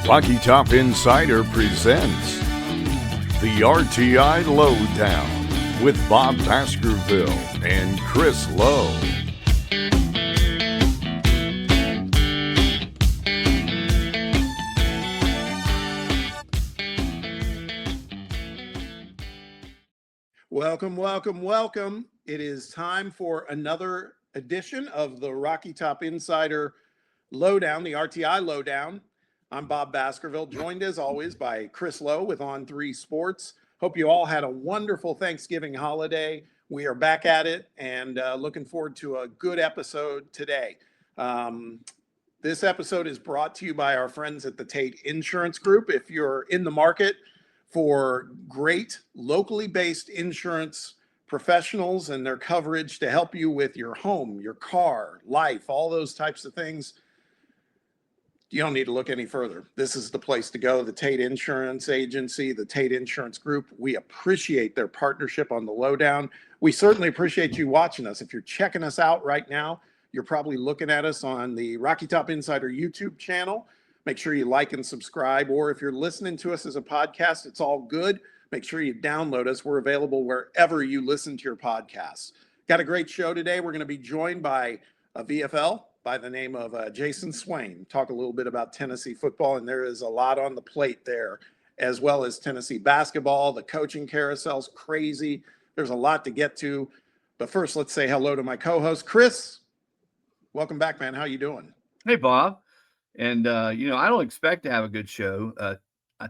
Rocky Top Insider presents the RTI Lowdown with Bob Baskerville and Chris Lowe. Welcome. It is time for another edition of the Rocky Top Insider Lowdown, the RTI Lowdown. I'm Bob Baskerville, joined as always by Chris Lowe with On3 Sports. Hope you all had a wonderful Thanksgiving holiday. We are back at it and looking forward to a good episode today. This episode is brought to you by our friends at the Tate Insurance Group. If you're in the market for great locally based insurance professionals and their coverage to help you with your home, your car, life, all those types of things, you don't need to look any further. This is the place to go. The Tate Insurance Agency, the Tate Insurance Group. We appreciate their partnership on the Lowdown. We certainly appreciate you watching us. If you're checking us out right now, you're probably looking at us on the Rocky Top Insider YouTube channel. Make sure you like and subscribe. Or if you're listening to us as a podcast, it's all good. Make sure you download us. We're available wherever you listen to your podcasts. Got a great show today. We're going to be joined by a VFL by the name of Jayson Swain. Talk a little bit about Tennessee football, and there is a lot on the plate there, as well as Tennessee basketball. The coaching carousel's crazy. There's a lot to get to. But first, let's say hello to my co-host, Chris. Welcome back, man. How you doing? Hey, Bob. And, I don't expect to have a good show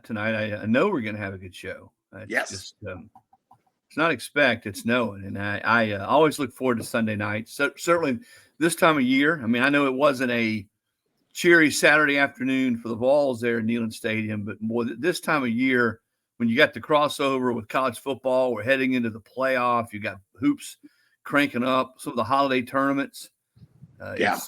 tonight. I know we're going to have a good show. Yes. It's not expect, it's knowing. And I always look forward to Sunday nights. So, certainly this time of year. I mean, I know it wasn't a cheery Saturday afternoon for the Vols there at Neyland Stadium, but more this time of year when you got the crossover with college football, we're heading into the playoff. You got hoops cranking up, some of the holiday tournaments. It's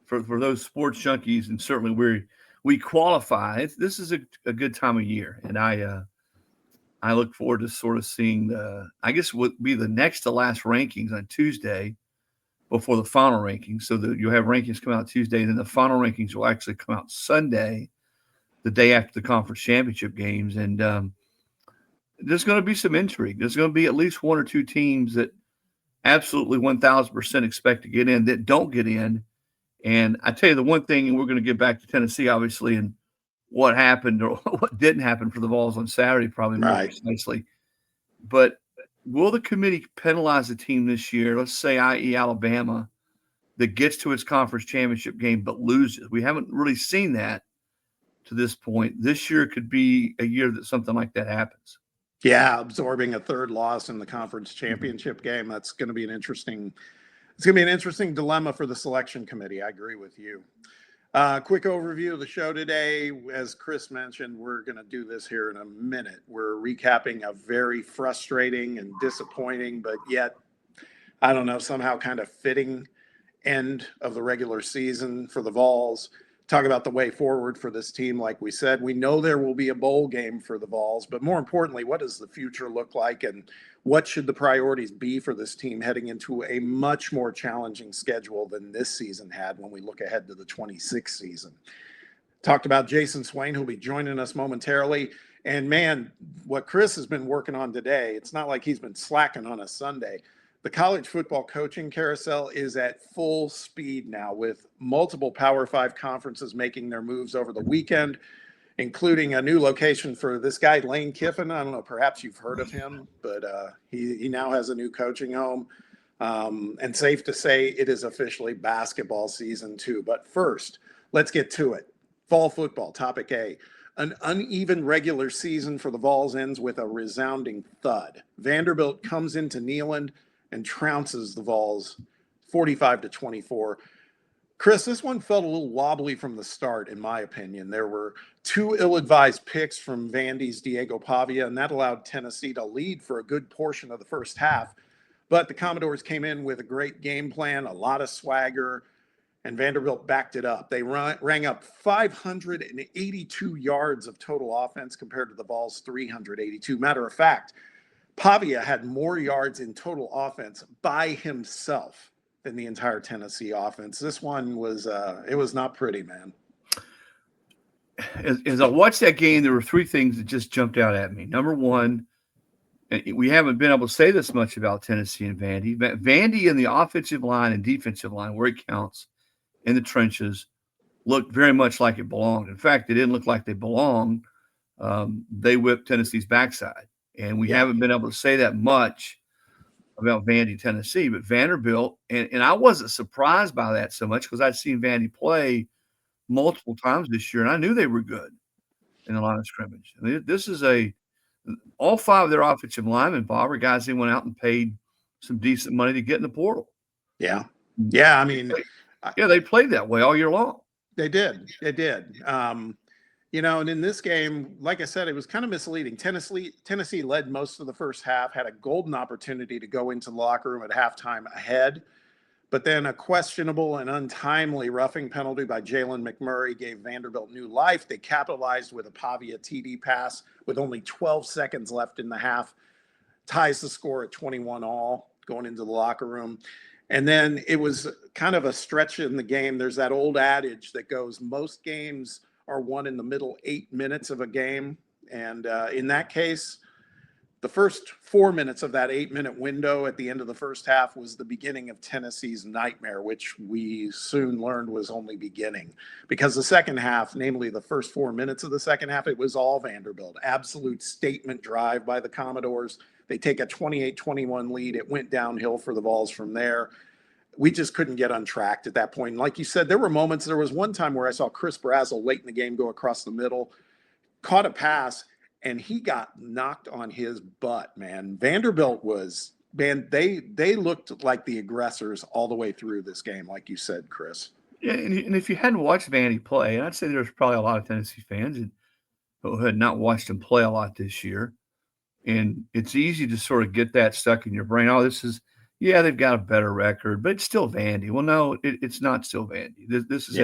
for those sports junkies, and certainly we qualify. This is a good time of year, and I look forward to sort of seeing I guess would be the next to last rankings on Tuesday before the final rankings. So that you'll have rankings come out Tuesday, and then the final rankings will actually come out Sunday, the day after the conference championship games. And there's going to be some intrigue. There's going to be at least one or two teams that absolutely 1,000% expect to get in that don't get in. And I tell you the one thing, and we're going to get back to Tennessee, obviously, and what happened or what didn't happen for the Vols on Saturday, probably more precisely. But will the committee penalize the team this year, let's say, i.e. Alabama, that gets to its conference championship game but loses? We haven't really seen that to this point. This year could be a year that something like that happens. Yeah, absorbing a third loss in the conference championship game. That's going to be an interesting dilemma for the selection committee. I agree with you. Quick overview of the show today. As Chris mentioned, we're going to do this here in a minute. We're recapping a very frustrating and disappointing, but yet, I don't know, somehow kind of fitting end of the regular season for the Vols. Talk about the way forward for this team. Like we said, we know there will be a bowl game for the Vols, but more importantly, what does the future look like, and what should the priorities be for this team heading into a much more challenging schedule than this season had when we look ahead to the 26th season? Talked about Jayson Swain, who'll be joining us momentarily. And man, what Chris has been working on today, it's not like he's been slacking on a Sunday. The college football coaching carousel is at full speed now, with multiple Power 5 conferences making their moves over the weekend, including a new location for this guy, Lane Kiffin. I don't know, perhaps you've heard of him, but he now has a new coaching home. And safe to say it is officially basketball season too. But first, let's get to it. Fall football, topic A. An uneven regular season for the Vols ends with a resounding thud. Vanderbilt comes into Neyland and trounces the Vols 45-24. Chris, this one felt a little wobbly from the start, in my opinion. There were two ill-advised picks from Vandy's Diego Pavia, and that allowed Tennessee to lead for a good portion of the first half. But the Commodores came in with a great game plan, a lot of swagger, and Vanderbilt backed it up. They rang up 582 yards of total offense compared to the Vols' 382. Matter of fact, Pavia had more yards in total offense by himself than the entire Tennessee offense. This one was, it was not pretty, man. as I watched that game, there were three things that just jumped out at me. Number one, we haven't been able to say this much about Tennessee and Vandy. Vandy in the offensive line and defensive line, where it counts, in the trenches, looked very much like it belonged. In fact, they didn't look like they belonged. They whipped Tennessee's backside. And we haven't been able to say that much about Vandy, Tennessee. But Vanderbilt, and I wasn't surprised by that so much because I'd seen Vandy play multiple times this year, and I knew they were good in the line of scrimmage. I mean, this is all five of their offensive linemen, Bob, are guys they went out and paid some decent money to get in the portal. Yeah. Yeah. I mean, they played that way all year long. They did. And in this game, like I said, it was kind of misleading. Tennessee led most of the first half, had a golden opportunity to go into the locker room at halftime ahead. But then a questionable and untimely roughing penalty by Jalen McMurray gave Vanderbilt new life. They capitalized with a Pavia TD pass with only 12 seconds left in the half, ties the score at 21-all going into the locker room. And then it was kind of a stretch in the game. There's that old adage that goes, most games are won in the middle 8 minutes of a game. And in that case, the first 4 minutes of that 8-minute window at the end of the first half was the beginning of Tennessee's nightmare, which we soon learned was only beginning. Because the second half, namely the first 4 minutes of the second half, it was all Vanderbilt. Absolute statement drive by the Commodores. They take a 28-21 lead. It went downhill for the Vols from there. We just couldn't get untracked at that point. And like you said, there were moments. There was one time where I saw Chris Brazzell late in the game go across the middle, caught a pass, and he got knocked on his butt, man. Vanderbilt they looked like the aggressors all the way through this game, like you said, Chris. Yeah, and if you hadn't watched Vandy play, and I'd say there's probably a lot of Tennessee fans who had not watched him play a lot this year, and it's easy to sort of get that stuck in your brain. Oh, they've got a better record, but it's still Vandy. Well, no, it's not still Vandy. This is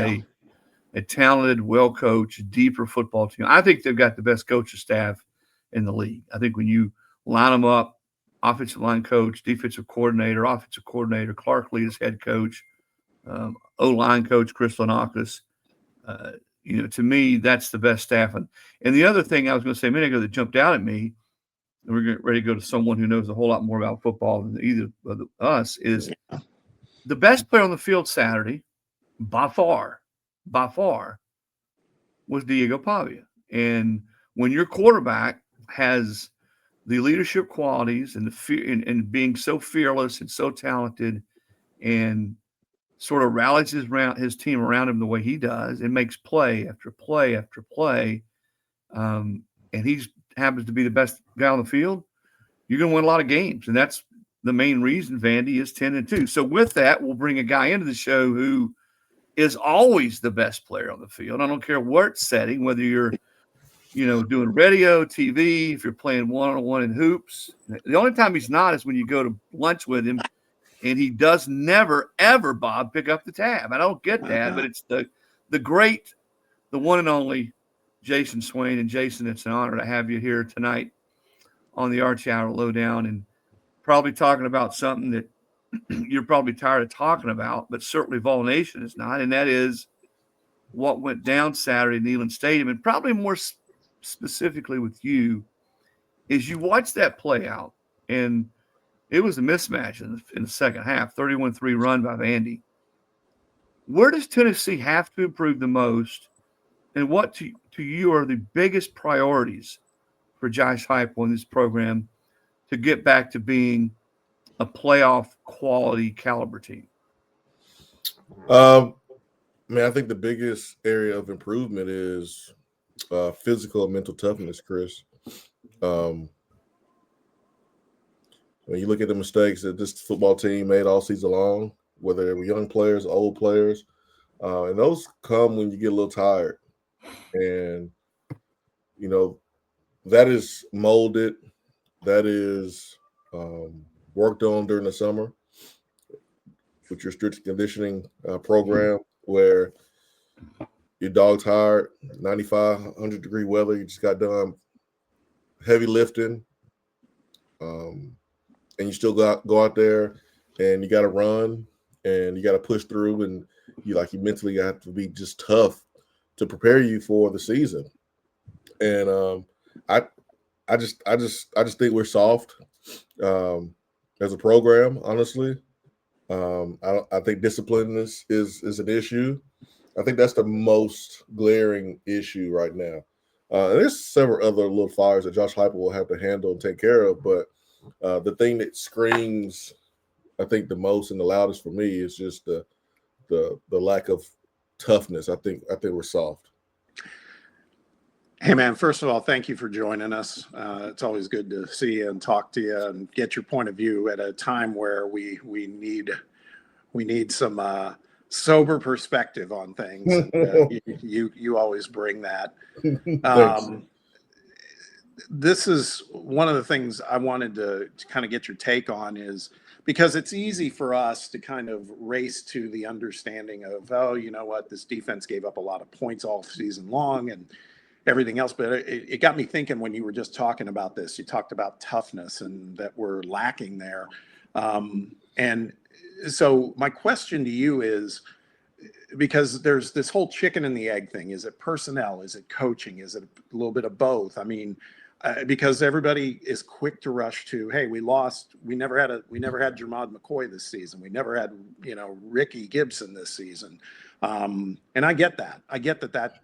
a talented, well-coached, deeper football team. I think they've got the best coaching staff in the league. I think when you line them up, offensive line coach, defensive coordinator, Clark Lee as head coach, O-line coach, Chris Lanakis, to me, that's the best staff. And the other thing I was going to say a minute ago that jumped out at me, and we're getting ready to go to someone who knows a whole lot more about football than either of us, is the best player on the field Saturday, by far, was Diego Pavia. And when your quarterback has the leadership qualities and the fear and being so fearless and so talented and sort of rallies his team around him the way he does and makes play after play after play, and he happens to be the best guy on the field, you're going to win a lot of games. And that's the main reason Vandy is 10-2. So with that, we'll bring a guy into the show who is always the best player on the field. I don't care what setting, whether you're, doing radio, TV, if you're playing one-on-one in hoops. The only time he's not is when you go to lunch with him and he does never, ever, Bob, pick up the tab. I don't get that, but it's the great, the one and only Jayson Swain. And Jason, it's an honor to have you here tonight on the RTI Lowdown, and probably talking about something that you're probably tired of talking about, but certainly Vol Nation is not, and that is what went down Saturday at Neyland Stadium. And probably more specifically with you, is you watched that play out, and it was a mismatch in the second half, 31-3 run by Vandy. Where does Tennessee have to improve the most, and what to you are the biggest priorities for Josh Heupel in this program to get back to being a playoff quality caliber team? I think the biggest area of improvement is physical and mental toughness, Chris. When you look at the mistakes that this football team made all season long, whether they were young players, old players, and those come when you get a little tired. And, that is molded, that is worked on during the summer with your strict conditioning program, where your dog's tired, 95, 100-degree weather, you just got done heavy lifting, and you still go out there and you got to run and you got to push through, and you mentally have to be just tough to prepare you for the season. And I just think we're soft as a program, honestly. I think discipline is an issue. I think that's the most glaring issue right now. And there's several other little fires that Josh Heupel will have to handle and take care of. But the thing that screams, I think, the most and the loudest for me is just the lack of toughness. I think we're soft. Hey, man, first of all, thank you for joining us. It's always good to see you and talk to you and get your point of view at a time where we need some sober perspective on things. And, you always bring that. This is one of the things I wanted to kind of get your take on, is because it's easy for us to kind of race to the understanding of, oh, you know what, this defense gave up a lot of points all season long and everything else. But it got me thinking when you were just talking about this. You talked about toughness and that we're lacking there. And so my question to you is, because there's this whole chicken and the egg thing. Is it personnel? Is it coaching? Is it a little bit of both? I mean, because everybody is quick to rush to, hey, we lost. We never had Jermod McCoy this season. We never had, Ricky Gibson this season. And I get that. I get that,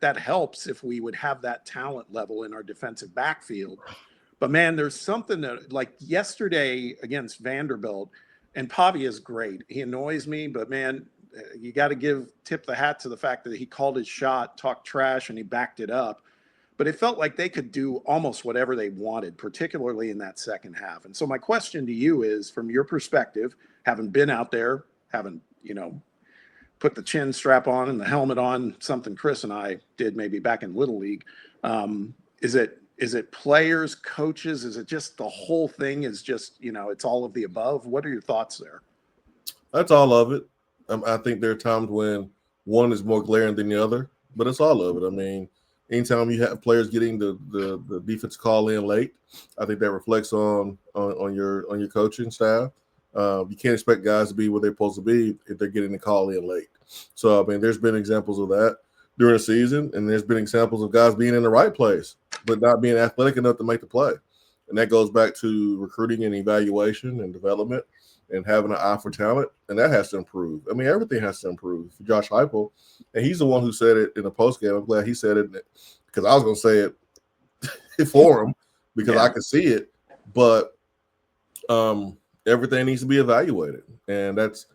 that helps if we would have that talent level in our defensive backfield. But man, there's something that, like yesterday against Vanderbilt, and Pavi is great. He annoys me, but man, you got to tip the hat to the fact that he called his shot, talked trash, and he backed it up. But it felt like they could do almost whatever they wanted, particularly in that second half. And so my question to you is, from your perspective, having been out there, having, put the chin strap on and the helmet on, something Chris and I did maybe back in Little League, is it players, coaches? Is it just the whole thing is just, it's all of the above? What are your thoughts there? That's all of it. I think there are times when one is more glaring than the other, but it's all of it. I mean, anytime you have players getting the defense call in late, I think that reflects on your coaching staff. You can't expect guys to be where they're supposed to be if they're getting the call in late. So, I mean, there's been examples of that during the season, and there's been examples of guys being in the right place but not being athletic enough to make the play. And that goes back to recruiting and evaluation and development and having an eye for talent, and that has to improve. I mean, everything has to improve for Josh Heupel, and he's the one who said it in the postgame. I'm glad he said it because I was going to say it for him because I could see it, but everything needs to be evaluated, and that's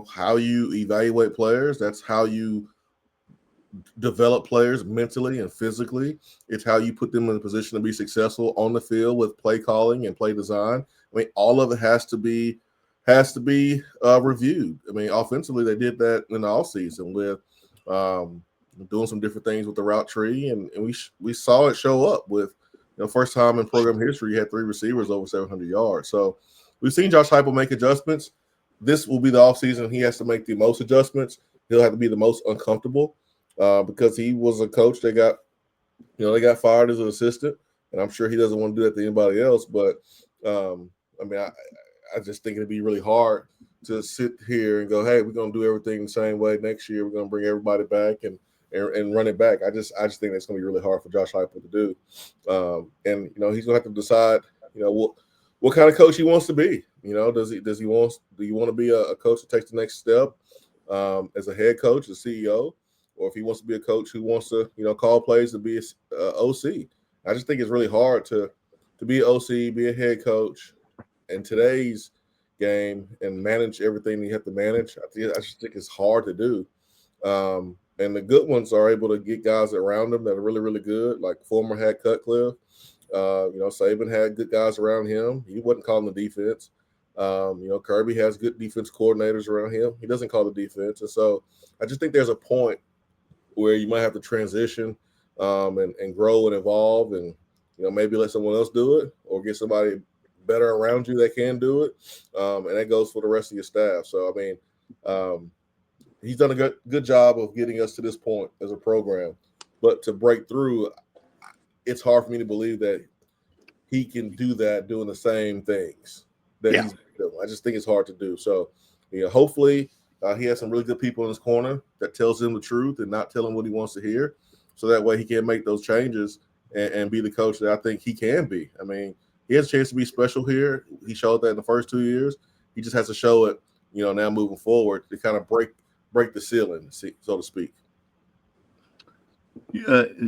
how you evaluate players. That's how you develop players mentally and physically. It's how you put them in a position to be successful on the field with play calling and play design. I mean, all of it has to be reviewed. I mean, offensively, they did that in the offseason with doing some different things with the route tree, and we saw it show up with first time in program history, you had 3 receivers over 700 yards. So we've seen Josh Heupel make adjustments. This will be the offseason. He has to make the most adjustments. He'll have to be the most uncomfortable because he was a coach that got fired as an assistant, and I'm sure he doesn't want to do that to anybody else. But I mean, I just think it'd be really hard to sit here and go, hey, we're going to do everything the same way next year. We're going to bring everybody back and run it back. I just think that's going to be really hard for Josh Heupel to do. And he's going to have to decide, what kind of coach he wants to be. Do you want to be a coach that takes the next step as a head coach, a CEO, or if he wants to be a coach who wants to, call plays to be a OC. I just think it's really hard to be an OC, be a head coach in today's game and manage everything you have to manage. I just think it's hard to do. And the good ones are able to get guys around them that are really, really good, like former head Cutcliffe. Saban had good guys around him. He wasn't calling the defense. Kirby has good defense coordinators around him. He doesn't call the defense. And so I just think there's a point where you might have to transition and grow and evolve and, maybe let someone else do it or get somebody better around you that can do it. And that goes for the rest of your staff. So, I mean, he's done a good job of getting us to this point as a program. But to break through, it's hard for me to believe that he can do that doing the same things that he's doing. I just think it's hard to do. So, hopefully He has some really good people in his corner that tells him the truth and not tell him what he wants to hear. So that way he can make those changes and be the coach that I think he can be. I mean, he has a chance to be special here. He showed that in the first 2 years. He just has to show it, now moving forward to kind of break the ceiling, so to speak.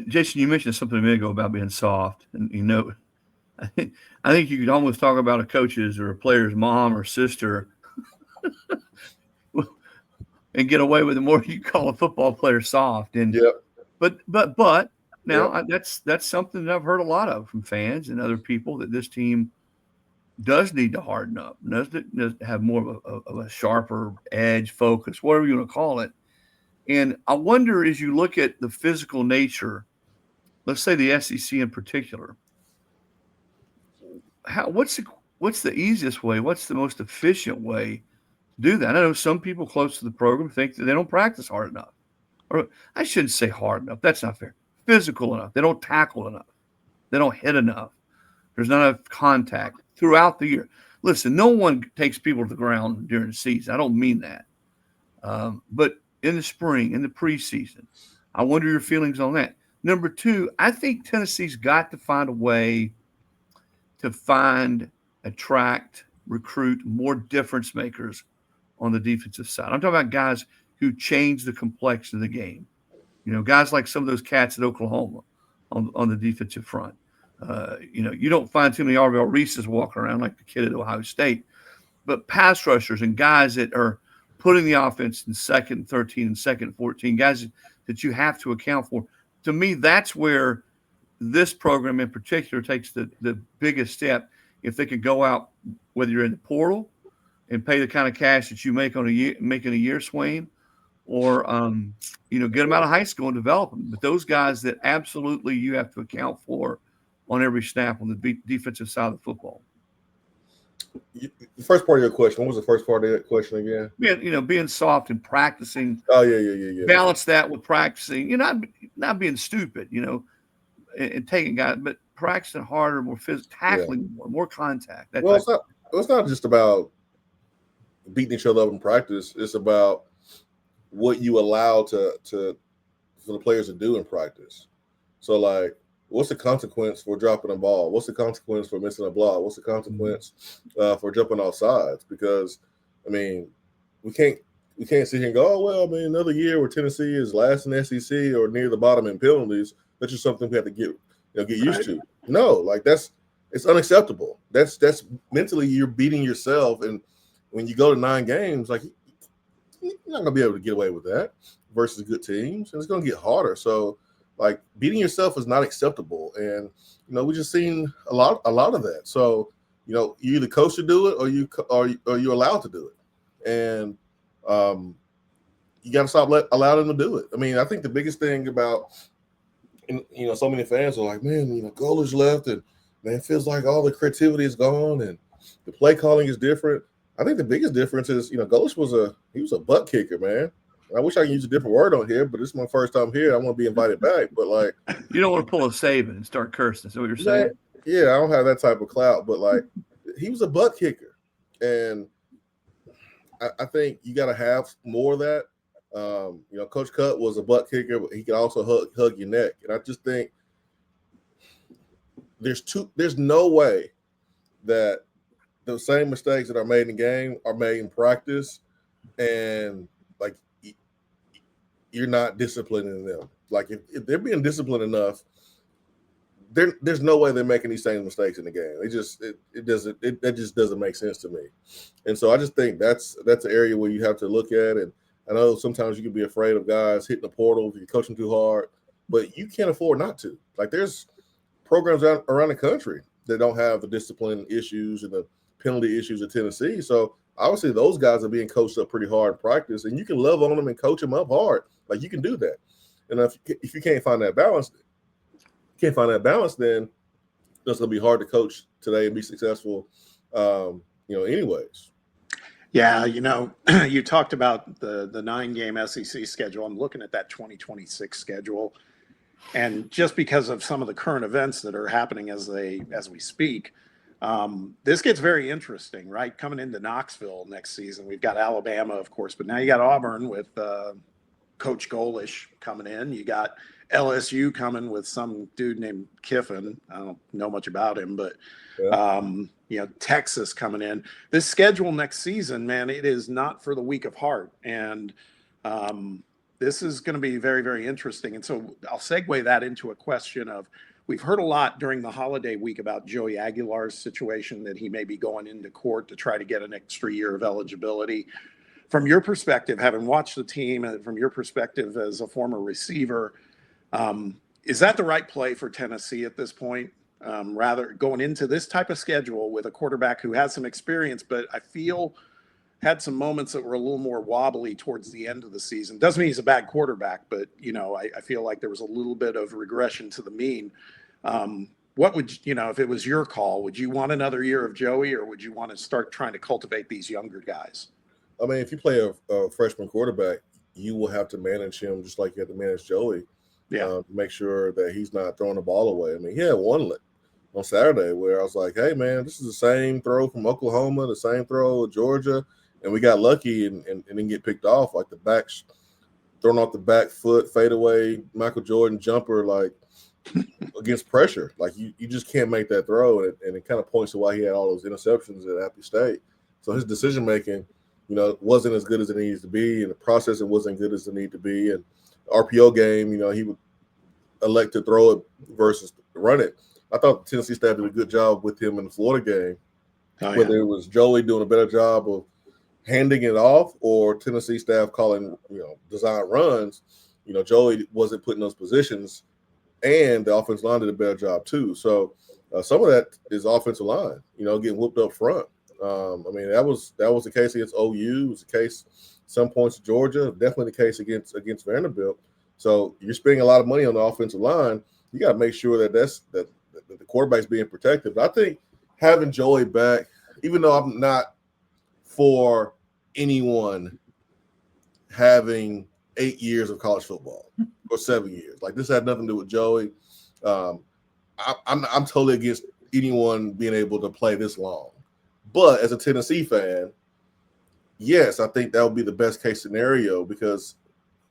Jason, you mentioned something a minute ago about being soft, and I think you could almost talk about a coach's or a player's mom or sister, and get away with it more. You call a football player soft, and but now that's something that I've heard a lot of from fans and other people, that this team does need to harden up, does have more of a sharper edge, focus, whatever you want to call it. And I wonder, as you look at the physical nature, let's say the SEC in particular, what's the easiest way? What's the most efficient way to do that? I know some people close to the program think that they don't practice hard enough. Or I shouldn't say hard enough. That's not fair. Physical enough. They don't tackle enough. They don't hit enough. There's not enough contact throughout the year. Listen, no one takes people to the ground during the season. I don't mean that. But in the spring, in the preseason, I wonder your feelings on that. Number two, I think Tennessee's got to find a way to attract, recruit more difference makers on the defensive side. I'm talking about guys who change the complexion of the game. Guys like some of those cats at Oklahoma on the defensive front. You don't find too many Arvell Reeses walking around like the kid at Ohio State, but pass rushers and guys that are putting the offense in 2nd and 13 and 2nd and 14, guys that you have to account for. To me, that's where this program in particular takes the biggest step. If they could go out, whether you're in the portal and pay the kind of cash that you make in a year, Swain, or get them out of high school and develop them. But those guys that absolutely you have to account for on every snap on the defensive side of the football. The first part of your question, what was the first part of that question again? Being soft and practicing. Oh, yeah. Balance that with practicing. You're not being stupid, and taking guys, but practicing harder, more physical, tackling more contact. It's not just about beating each other up in practice. It's about what you allow for the players to do in practice. So, like, what's the consequence for dropping a ball? What's the consequence for missing a block? What's the consequence for jumping off sides? Because, I mean, we can't sit here and go, oh, well, I mean, another year where Tennessee is last in the SEC or near the bottom in penalties. That's just something we have to get used to. No, like it's unacceptable. That's mentally you're beating yourself, and when you go to 9 games, like you're not gonna be able to get away with that versus good teams, and it's gonna get harder. So, like, beating yourself is not acceptable, and we just seen a lot of that. So, you either coach to do it or you're allowed to do it, and you got to stop allow them to do it. I mean, I think the biggest thing about so many fans are like, man, Goler's left, and man, it feels like all the creativity is gone, and the play calling is different. I think the biggest difference is, Golich was a butt kicker, man. I wish I could use a different word on here, but this is my first time here. I want to be invited back, but like, you don't want to pull a Saban and start cursing. Is that what you're saying? Yeah, I don't have that type of clout, but like, he was a butt kicker, and I think you got to have more of that. Coach Cut was a butt kicker, but he could also hug your neck, and I just think there's no way that the same mistakes that are made in the game are made in practice, and like you're not disciplining them. Like if they're being disciplined enough, there's no way they're making these same mistakes in the game. That just doesn't make sense to me. And so I just think that's an area where you have to look at. And I know sometimes you can be afraid of guys hitting the portal if you coach them too hard, but you can't afford not to. Like, there's programs around the country that don't have the discipline issues and the penalty issues at Tennessee. So obviously those guys are being coached up pretty hard in practice, and you can love on them and coach them up hard. Like, you can do that. And if you can't find that balance, then it's going to be hard to coach today and be successful, anyways. Yeah, you talked about the 9-game SEC schedule. I'm looking at that 2026 schedule, and just because of some of the current events that are happening as we speak, This gets very interesting, right? Coming into Knoxville next season, we've got Alabama, of course, but now you got Auburn with Coach Golish coming in. You got LSU coming with some dude named Kiffin. I don't know much about him, but Texas coming in. This schedule next season, man, it is not for the weak of heart. And this is going to be very, very interesting. And so I'll segue that into a question of, we've heard a lot during the holiday week about Joey Aguilar's situation, that he may be going into court to try to get an extra year of eligibility. From your perspective, having watched the team, and from your perspective as a former receiver, is that the right play for Tennessee at this point? Rather going into this type of schedule with a quarterback who has some experience, but I feel had some moments that were a little more wobbly towards the end of the season. Doesn't mean he's a bad quarterback, but I feel like there was a little bit of regression to the mean. What would if it was your call, would you want another year of Joey, or would you want to start trying to cultivate these younger guys? I mean, if you play a freshman quarterback, you will have to manage him just like you have to manage Joey. To make sure that he's not throwing the ball away. I mean, he had one on Saturday where I was like, hey, man, this is the same throw from Oklahoma, the same throw with Georgia, and we got lucky and didn't get picked off. Like the back, thrown off the back foot, fadeaway, Michael Jordan jumper, like against pressure. Like you just can't make that throw, and it kind of points to why he had all those interceptions at Appy State. So his decision-making, wasn't as good as it needs to be, and the processing wasn't good as it needed to be, and RPO game, he would elect to throw it versus run it. I thought the Tennessee staff did a good job with him in the Florida game, whether it was Joey doing a better job of handing it off or Tennessee staff calling, design runs. Joey wasn't put in those positions, and the offensive line did a better job too. So some of that is offensive line, getting whooped up front. I mean, that was the case against OU. It was the case some points of Georgia, definitely the case against Vanderbilt. So you're spending a lot of money on the offensive line. You got to make sure that the quarterback's being protected. But I think having Joey back, even though I'm not for anyone having 8 years of college football or 7 years, like this had nothing to do with Joey. I'm totally against anyone being able to play this long. But as a Tennessee fan, yes, I think that would be the best case scenario, because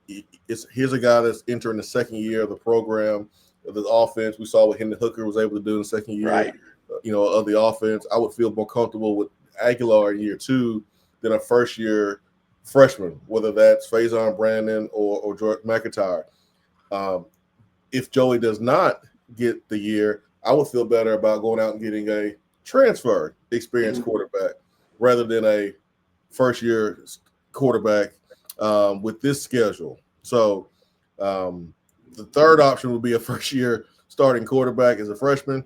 here's a guy that's entering the second year of the program, of the offense. We saw what Hendon Hooker was able to do in the second year, of the offense. I would feel more comfortable with Aguilar in year two than a first-year freshman, whether that's Faison Brandon or George McIntyre. If Joey does not get the year, I would feel better about going out and getting a transfer experienced quarterback rather than a first-year quarterback with this schedule. So the third option would be a first-year starting quarterback as a freshman.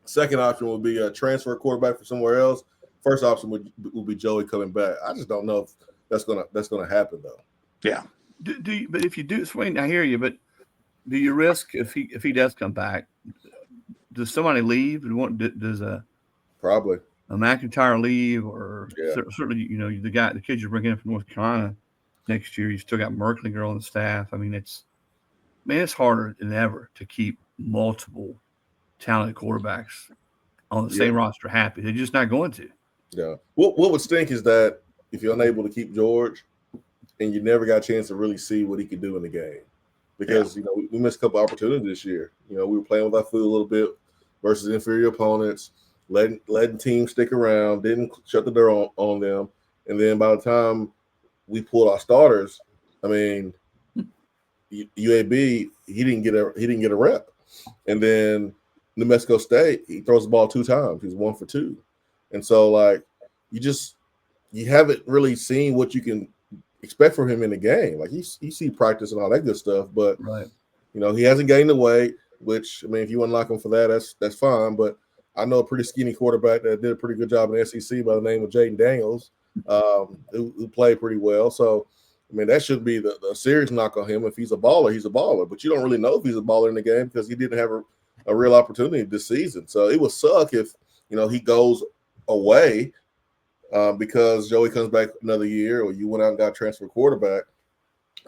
Second option would be a transfer quarterback from somewhere else. First option would be Joey coming back. I just don't know if that's gonna happen though. Yeah. But if you do, Swain, I hear you. But do you risk if he does come back? Does somebody leave? Does probably a McIntyre leave, or certainly the kid you're bringing in from North Carolina next year? You still got Merklinger on the staff. I mean, it's harder than ever to keep multiple talented quarterbacks on the same roster happy. They're just not going to. Yeah. What would stink is that if you're unable to keep George and you never got a chance to really see what he could do in the game, because we missed a couple opportunities this year. We were playing with our foot a little bit versus inferior opponents, letting teams stick around, didn't shut the door on them, and then by the time we pulled our starters, I mean, UAB he didn't get a rep, and then New Mexico State he throws the ball 2 times. He's 1 for 2, and so like you haven't really seen what you can expect from him in the game. Like you see practice and all that good stuff, but he hasn't gained the weight. Which, I mean, if you unlock him for that, that's fine. But I know a pretty skinny quarterback that did a pretty good job in the SEC by the name of Jaden Daniels, who played pretty well. So, I mean, that should be the serious knock on him. If he's a baller, he's a baller. But you don't really know if he's a baller in the game because he didn't have a real opportunity this season. So it would suck if, he goes away because Joey comes back another year, or you went out and got transfer quarterback.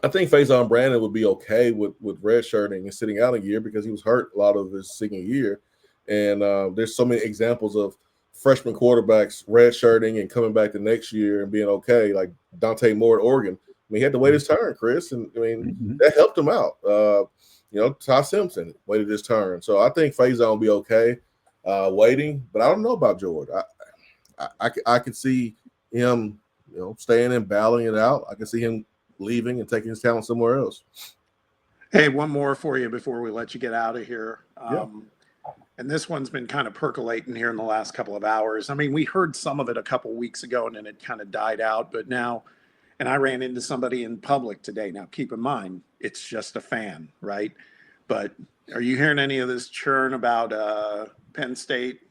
I think Faison Brandon would be okay with redshirting and sitting out a year because he was hurt a lot of his senior year. And there's so many examples of freshman quarterbacks redshirting and coming back the next year and being okay, like Dante Moore at Oregon. I mean, he had to wait his turn, Chris, and I mean that helped him out. Ty Simpson waited his turn, so I think Faison will be okay waiting. But I don't know about George. I could see him, staying and battling it out. I can see him leaving and taking his talent somewhere else. Hey, one more for you before we let you get out of here. Yeah. And this one's been kind of percolating here in the last couple of hours. I mean, we heard some of it a couple weeks ago and then it kind of died out. But now, and I ran into somebody in public today. Now, keep in mind, it's just a fan, right? But are you hearing any of this churn about Penn State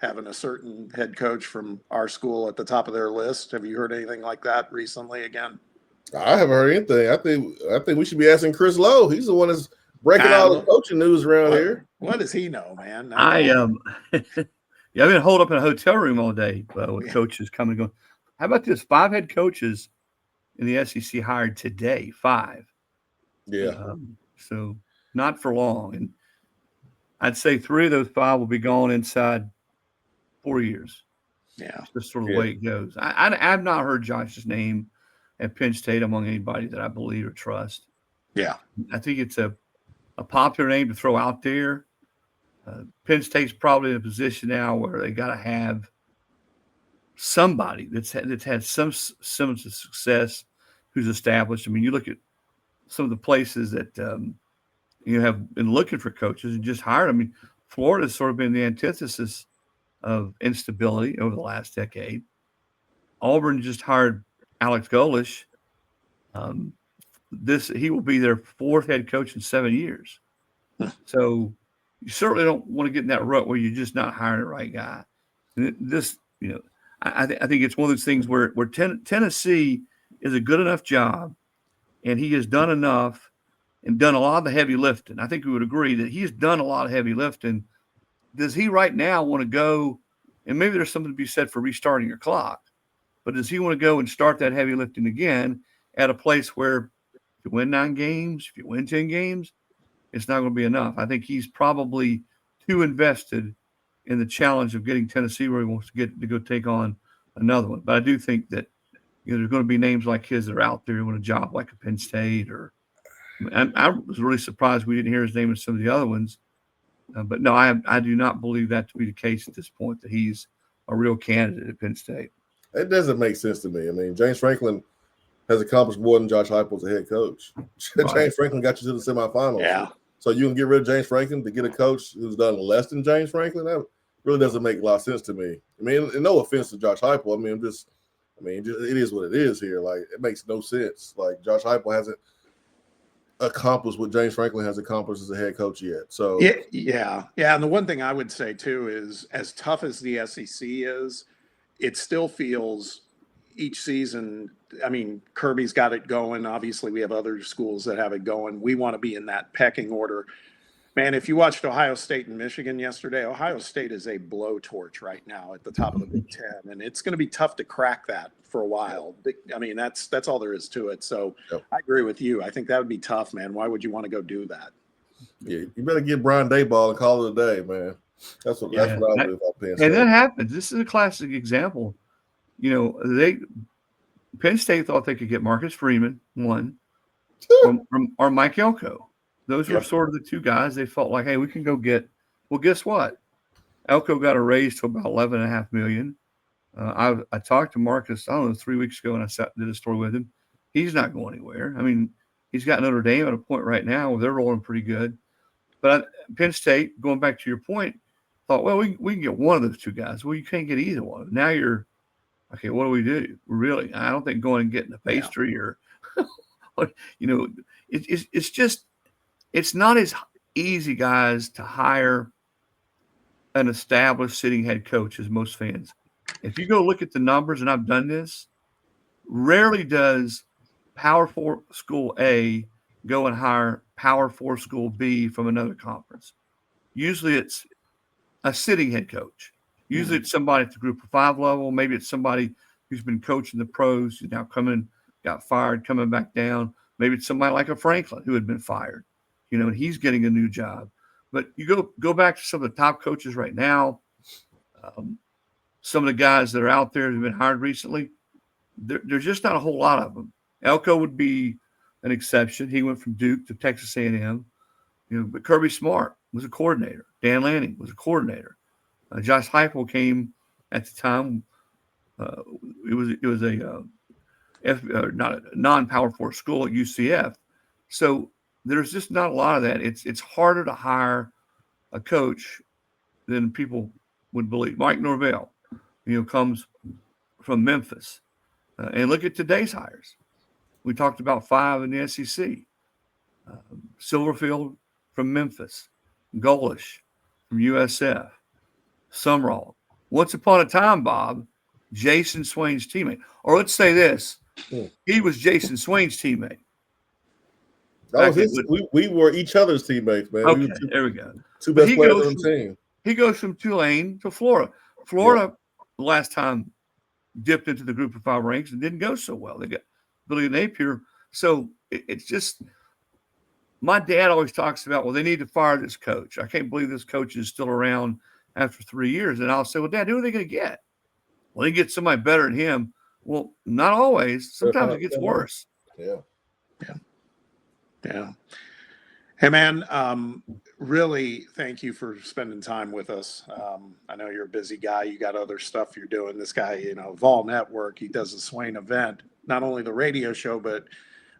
having a certain head coach from our school at the top of their list? Have you heard anything like that recently again? I haven't heard anything. I think we should be asking Chris Lowe. He's the one that's breaking all the coaching news around here. What does he know, man? I've been holed up in a hotel room all day with coaches coming and going. How about this? 5 head coaches in the SEC hired today. 5. Yeah. So not for long, and I'd say 3 of those 5 will be gone inside 4 years. Yeah, it's just sort of the way it goes. I've not heard Josh's name at Penn State among anybody that I believe or trust. Yeah, I think it's a popular name to throw out there. Penn State's probably in a position now where they got to have somebody that's had some semblance of success who's established. I mean, you look at some of the places that have been looking for coaches and just hired. I mean, Florida's sort of been the antithesis of instability over the last decade. Auburn just hired Alex Golesh. He will be their 4th head coach in 7 years. So you certainly don't want to get in that rut where you're just not hiring the right guy. And I think it's one of those things where Tennessee is a good enough job, and he has done enough and done a lot of the heavy lifting. I think we would agree that he's done a lot of heavy lifting. Does he right now want to go, and maybe there's something to be said for restarting your clock, but does he want to go and start that heavy lifting again at a place where if you win 9 games, if you win 10 games, it's not going to be enough? I think he's probably too invested in the challenge of getting Tennessee where he wants to go take on another one. But I do think that there's going to be names like his that are out there who want a job like a Penn State I was really surprised we didn't hear his name in some of the other ones. But no, I do not believe that to be the case at this point, that he's a real candidate at Penn State. It doesn't make sense to me. I mean, James Franklin has accomplished more than Josh Heupel as a head coach. Right. James Franklin got you to the semifinals. Yeah. So you can get rid of James Franklin to get a coach who's done less than James Franklin? That really doesn't make a lot of sense to me. I mean, and no offense to Josh Heupel. It is what it is here. Like, it makes no sense. Like, Josh Heupel hasn't accomplished what James Franklin has accomplished as a head coach yet. So yeah. And the one thing I would say too is, as tough as the SEC is, it still feels each season. I mean, Kirby's got it going. Obviously, we have other schools that have it going. We want to be in that pecking order. Man, if you watched Ohio State and Michigan yesterday, Ohio State is a blowtorch right now at the top of the Big Ten, and it's going to be tough to crack that for a while. I mean, that's all there is to it. So yep. I agree with you. I think that would be tough, man. Why would you want to go do that? Yeah, you better get Brian Daboll and call it a day, man. That's what I would do if I'm Penn State. And that happens. This is a classic example. Penn State thought they could get Marcus Freeman, one, or Mike Elko. Those were sort of the 2 guys they felt like, hey, we can go get. Well, guess what? Elko got a raise to about $11.5 million. I talked to Marcus, I don't know, 3 weeks ago, and I did a story with him. He's not going anywhere. I mean, he's got Notre Dame at a point right now where they're rolling pretty good. But Penn State, going back to your point, thought, well, we can get one of those 2 guys. Well, you can't get either one. Now you're, okay, what do we do? Really? I don't think going and getting a pastry or, it's just, it's not as easy, guys, to hire an established sitting head coach as most fans. If you go look at the numbers, and I've done this, rarely does Power 4 School A go and hire Power 4 School B from another conference. Usually it's a sitting head coach. Usually it's somebody at the Group of 5 level. Maybe it's somebody who's been coaching the pros, who's now got fired, coming back down. Maybe it's somebody like a Franklin who had been fired, and he's getting a new job. But you go back to some of the top coaches right now. some of the guys that are out there that have been hired recently, there's just not a whole lot of them. Elko would be an exception. He went from Duke to Texas A&M. But Kirby Smart was a coordinator. Dan Lanning was a coordinator. Josh Heupel came at the time. It was a not a non-Power 4 school at UCF. So there's just not a lot of that. It's harder to hire a coach than people would believe. Mike Norvell, comes from Memphis. And look at today's hires. We talked about 5 in the SEC. Silverfield from Memphis. Golish from USF. Sumrall. Once upon a time, Bob, Jayson Swain's teammate. Or let's say this. He was Jayson Swain's teammate. That was his, we were each other's teammates, man. Okay, there we go. Two best players on the team. He goes from Tulane to Florida. Florida, the last time, dipped into the Group of 5 ranks and didn't go so well. They got Billy Napier. So it's just – my dad always talks about, well, they need to fire this coach. I can't believe this coach is still around after 3 years. And I'll say, well, Dad, who are they going to get? Well, they get somebody better than him. Well, not always. Sometimes it gets worse. Yeah. Hey, man, really thank you for spending time with us. I know you're a busy guy. You got other stuff you're doing. This guy, Vol Network, he does the Swain event, not only the radio show, but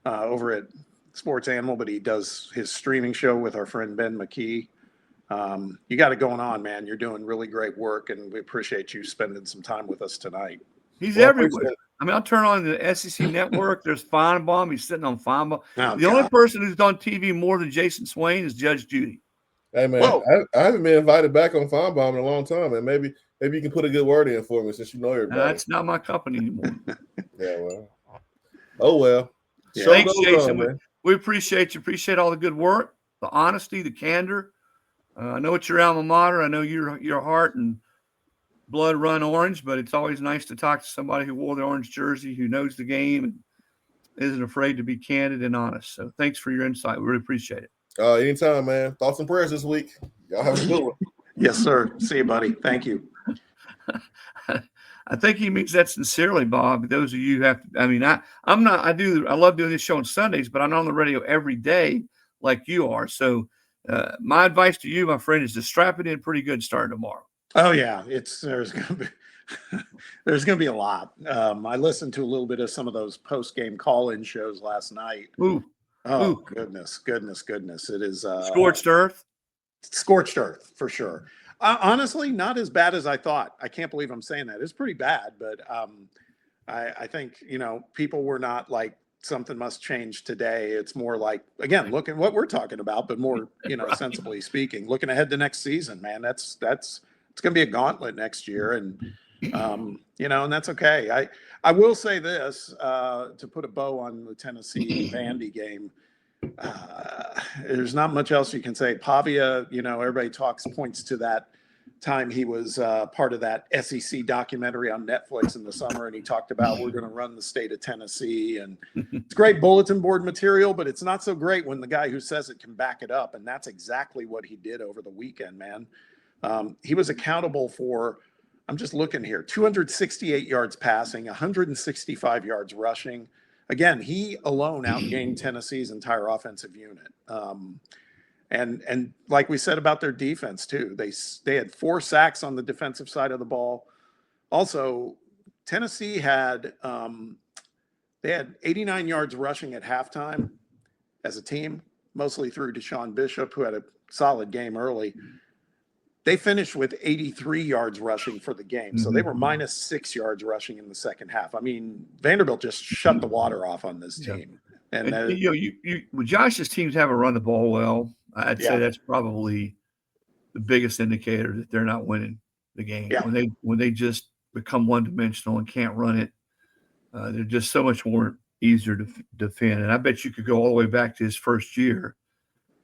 over at Sports Animal, but he does his streaming show with our friend Ben McKee. You got it going on, man. You're doing really great work, and we appreciate you spending some time with us tonight. He's everywhere. I mean, I'll turn on the SEC network. There's Feinbaum. He's sitting on Feinbaum. The only person who's on TV more than Jayson Swain is Judge Judy. Hey, man, I haven't been invited back on Feinbaum in a long time, and maybe you can put a good word in for me since you know everybody. That's not my company anymore. Yeah, well. Oh, well. Yeah. Thanks, Jason. We appreciate you. Appreciate all the good work, the honesty, the candor. I know it's your alma mater. I know your heart and blood run orange, but it's always nice to talk to somebody who wore the orange jersey, who knows the game and isn't afraid to be candid and honest. So thanks for your insight. We really appreciate it. Anytime, man. Thoughts and prayers this week. Y'all have a good one. Yes, sir. See you, buddy. Thank you. I think he means that sincerely, Bob. Those of you have to, I mean, I love doing this show on Sundays, but I'm on the radio every day like you are. So my advice to you, my friend, is to strap it in pretty good starting tomorrow. Oh yeah, there's gonna be a lot. I listened to a little bit of some of those post-game call-in shows last night. Ooh. Goodness. It is Scorched earth for sure. Honestly, not as bad as I thought. I can't believe I'm saying that. It's pretty bad, but I think people were not like something must change today. It's more like, again, look at what we're talking about, but more right. Sensibly speaking, looking ahead to next season, man. That's it's going to be a gauntlet next year. And, and that's okay. I will say this, to put a bow on the Tennessee-Vandy game, there's not much else you can say. Pavia, everybody points to that time he was part of that SEC documentary on Netflix in the summer, and he talked about we're going to run the state of Tennessee. And it's great bulletin board material, but it's not so great when the guy who says it can back it up. And that's exactly what he did over the weekend, man. He was accountable for, I'm just looking here, 268 yards passing, 165 yards rushing. Again, he alone outgained Tennessee's entire offensive unit. And like we said about their defense too, they had 4 sacks on the defensive side of the ball. Also, Tennessee had 89 yards rushing at halftime as a team, mostly through Deshaun Bishop, who had a solid game early. They finished with 83 yards rushing for the game. So they were minus 6 yards rushing in the second half. I mean, Vanderbilt just shut the water off on this team. And when Josh's teams haven't run the ball well, I'd say that's probably the biggest indicator that they're not winning the game. Yeah. When they just become one-dimensional and can't run it, they're just so much more easier to defend. And I bet you could go all the way back to his first year.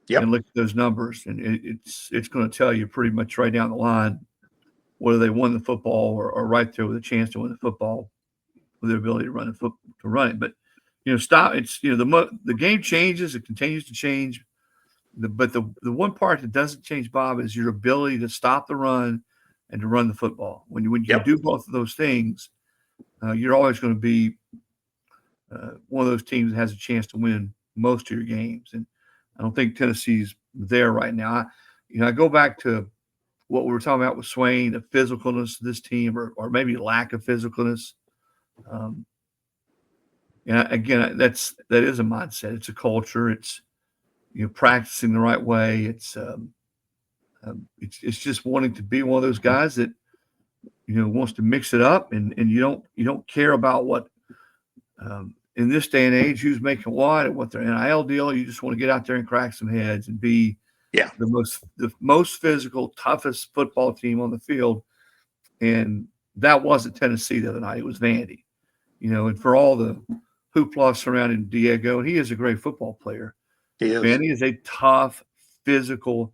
Yep. And look at those numbers, and it's going to tell you pretty much right down the line whether they won the football or right there with a chance to win the football with their ability to run it. But stop. It's the game changes; it continues to change. But the one part that doesn't change, Bob, is your ability to stop the run and to run the football. When you Yep. do both of those things, you're always going to be one of those teams that has a chance to win most of your games. And I don't think Tennessee's there right now. I go back to what we were talking about with Swain, the physicalness of this team, or maybe lack of physicalness. Again, that is a mindset. It's a culture. It's practicing the right way. It's just wanting to be one of those guys that wants to mix it up, and you don't care about what in this day and age who's making what and what their NIL deal. You just want to get out there and crack some heads and be the most physical, toughest football team on the field. And that wasn't Tennessee the other night. It was Vandy. And for all the hoopla surrounding Diego, and he is a great football player. Vandy is a tough, physical,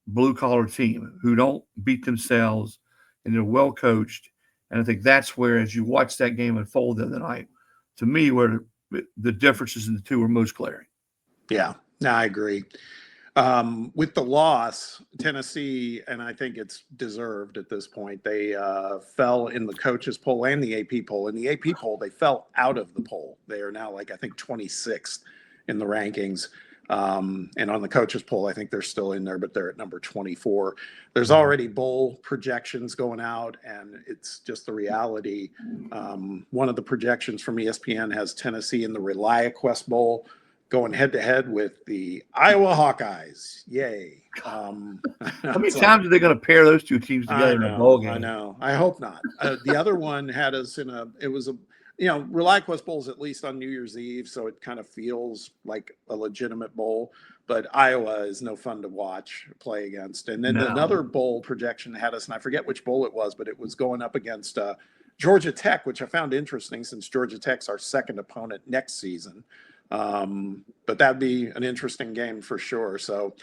blue-collar team who don't beat themselves, and they're well coached. And I think that's where, as you watch that game unfold the other night, to me, where the differences in the two were most glaring. Yeah, no, I agree. With the loss, Tennessee, and I think it's deserved at this point, they fell in the coaches poll and the AP poll. In the AP poll, they fell out of the poll. They are now 26th in the rankings. And on the coaches poll, I think they're still in there, but they're at number 24. There's already bowl projections going out, and it's just the reality. One of the projections from ESPN has Tennessee in the ReliaQuest Bowl, going head-to-head with the Iowa Hawkeyes. Yay. How many times are they going to pair those two teams together in a bowl game? I know. I hope not. The other one had us ReliaQuest Bowl's at least on New Year's Eve, so it kind of feels like a legitimate bowl. But Iowa is no fun to watch play against. And then another bowl projection had us, and I forget which bowl it was, but it was going up against Georgia Tech, which I found interesting since Georgia Tech's our second opponent next season. But that'd be an interesting game for sure. So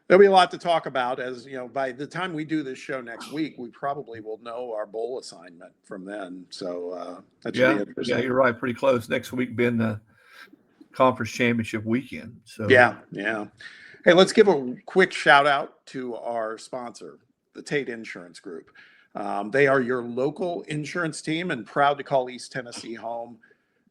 there'll be a lot to talk about. As by the time we do this show next week, we probably will know our bowl assignment from then. So that should be interesting. Yeah, you're right. Pretty close. Next week being the conference championship weekend. So yeah. Hey, let's give a quick shout out to our sponsor, the Tate Insurance Group. They are your local insurance team and proud to call East Tennessee home.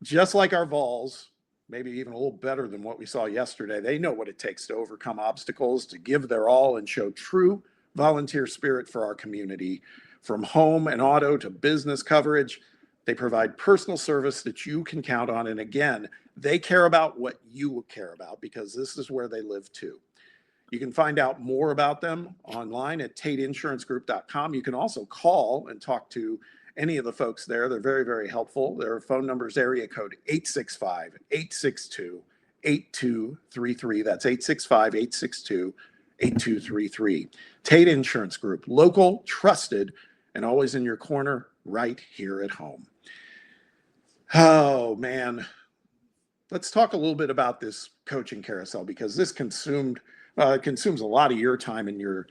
Just like our Vols, maybe even a little better than what we saw yesterday. They know what it takes to overcome obstacles, to give their all, and show true volunteer spirit for our community. From home and auto to business coverage, they provide personal service that you can count on. And again, they care about what you care about, because this is where they live too. You can find out more about them online at tateinsurancegroup.com. You can also call and talk to any of the folks there. They're very, very helpful. Their phone number is area code 865-862-8233. That's 865-862-8233. Tate Insurance Group, local, trusted, and always in your corner right here at home. Oh, man. Let's talk a little bit about this coaching carousel, because this consumes a lot of your time in your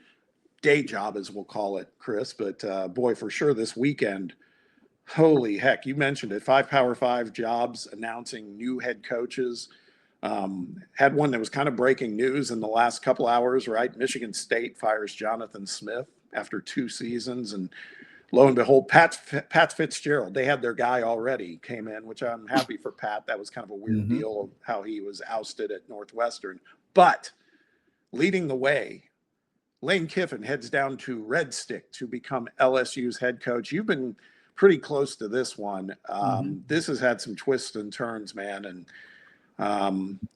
day job, as we'll call it, Chris. But boy, for sure this weekend, holy heck, you mentioned it, 5 Power 5 jobs announcing new head coaches. Had one that was kind of breaking news in the last couple hours, right? Michigan State fires Jonathan Smith after 2 seasons, and lo and behold, Pat Fitzgerald, they had their guy already, came in, which I'm happy for Pat. That was kind of a weird deal of how he was ousted at Northwestern. But leading the way, Lane Kiffin heads down to Red Stick to become LSU's head coach. You've been pretty close to this one. This has had some twists and turns, man. And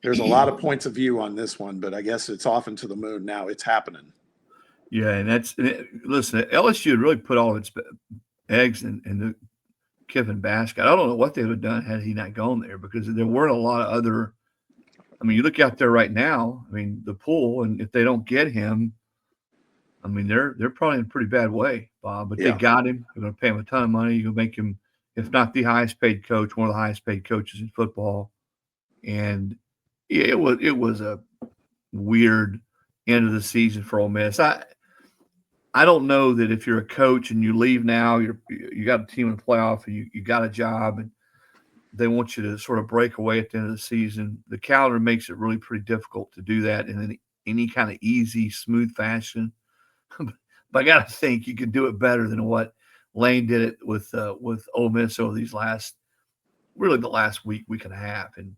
there's a lot of points of view on this one, but I guess it's off into the moon now. It's happening. Yeah, and listen, LSU had really put all of its eggs in the Kiffin basket. I don't know what they would have done had he not gone there, because there weren't a lot of other. I mean, you look out there right now, I mean, the pool, and if they don't get him, I mean, they're probably in a pretty bad way, Bob. But they got him. They're going to pay him a ton of money. You're going to make him, if not the highest paid coach, one of the highest paid coaches in football. And it was a weird end of the season for Ole Miss. I don't know that if you're a coach and you leave now, you got a team in the playoff and you got a job, and they want you to sort of break away at the end of the season. The calendar makes it really pretty difficult to do that in any kind of easy, smooth fashion. But I got to think you can do it better than what Lane did it with Ole Miss over these last week and a half. And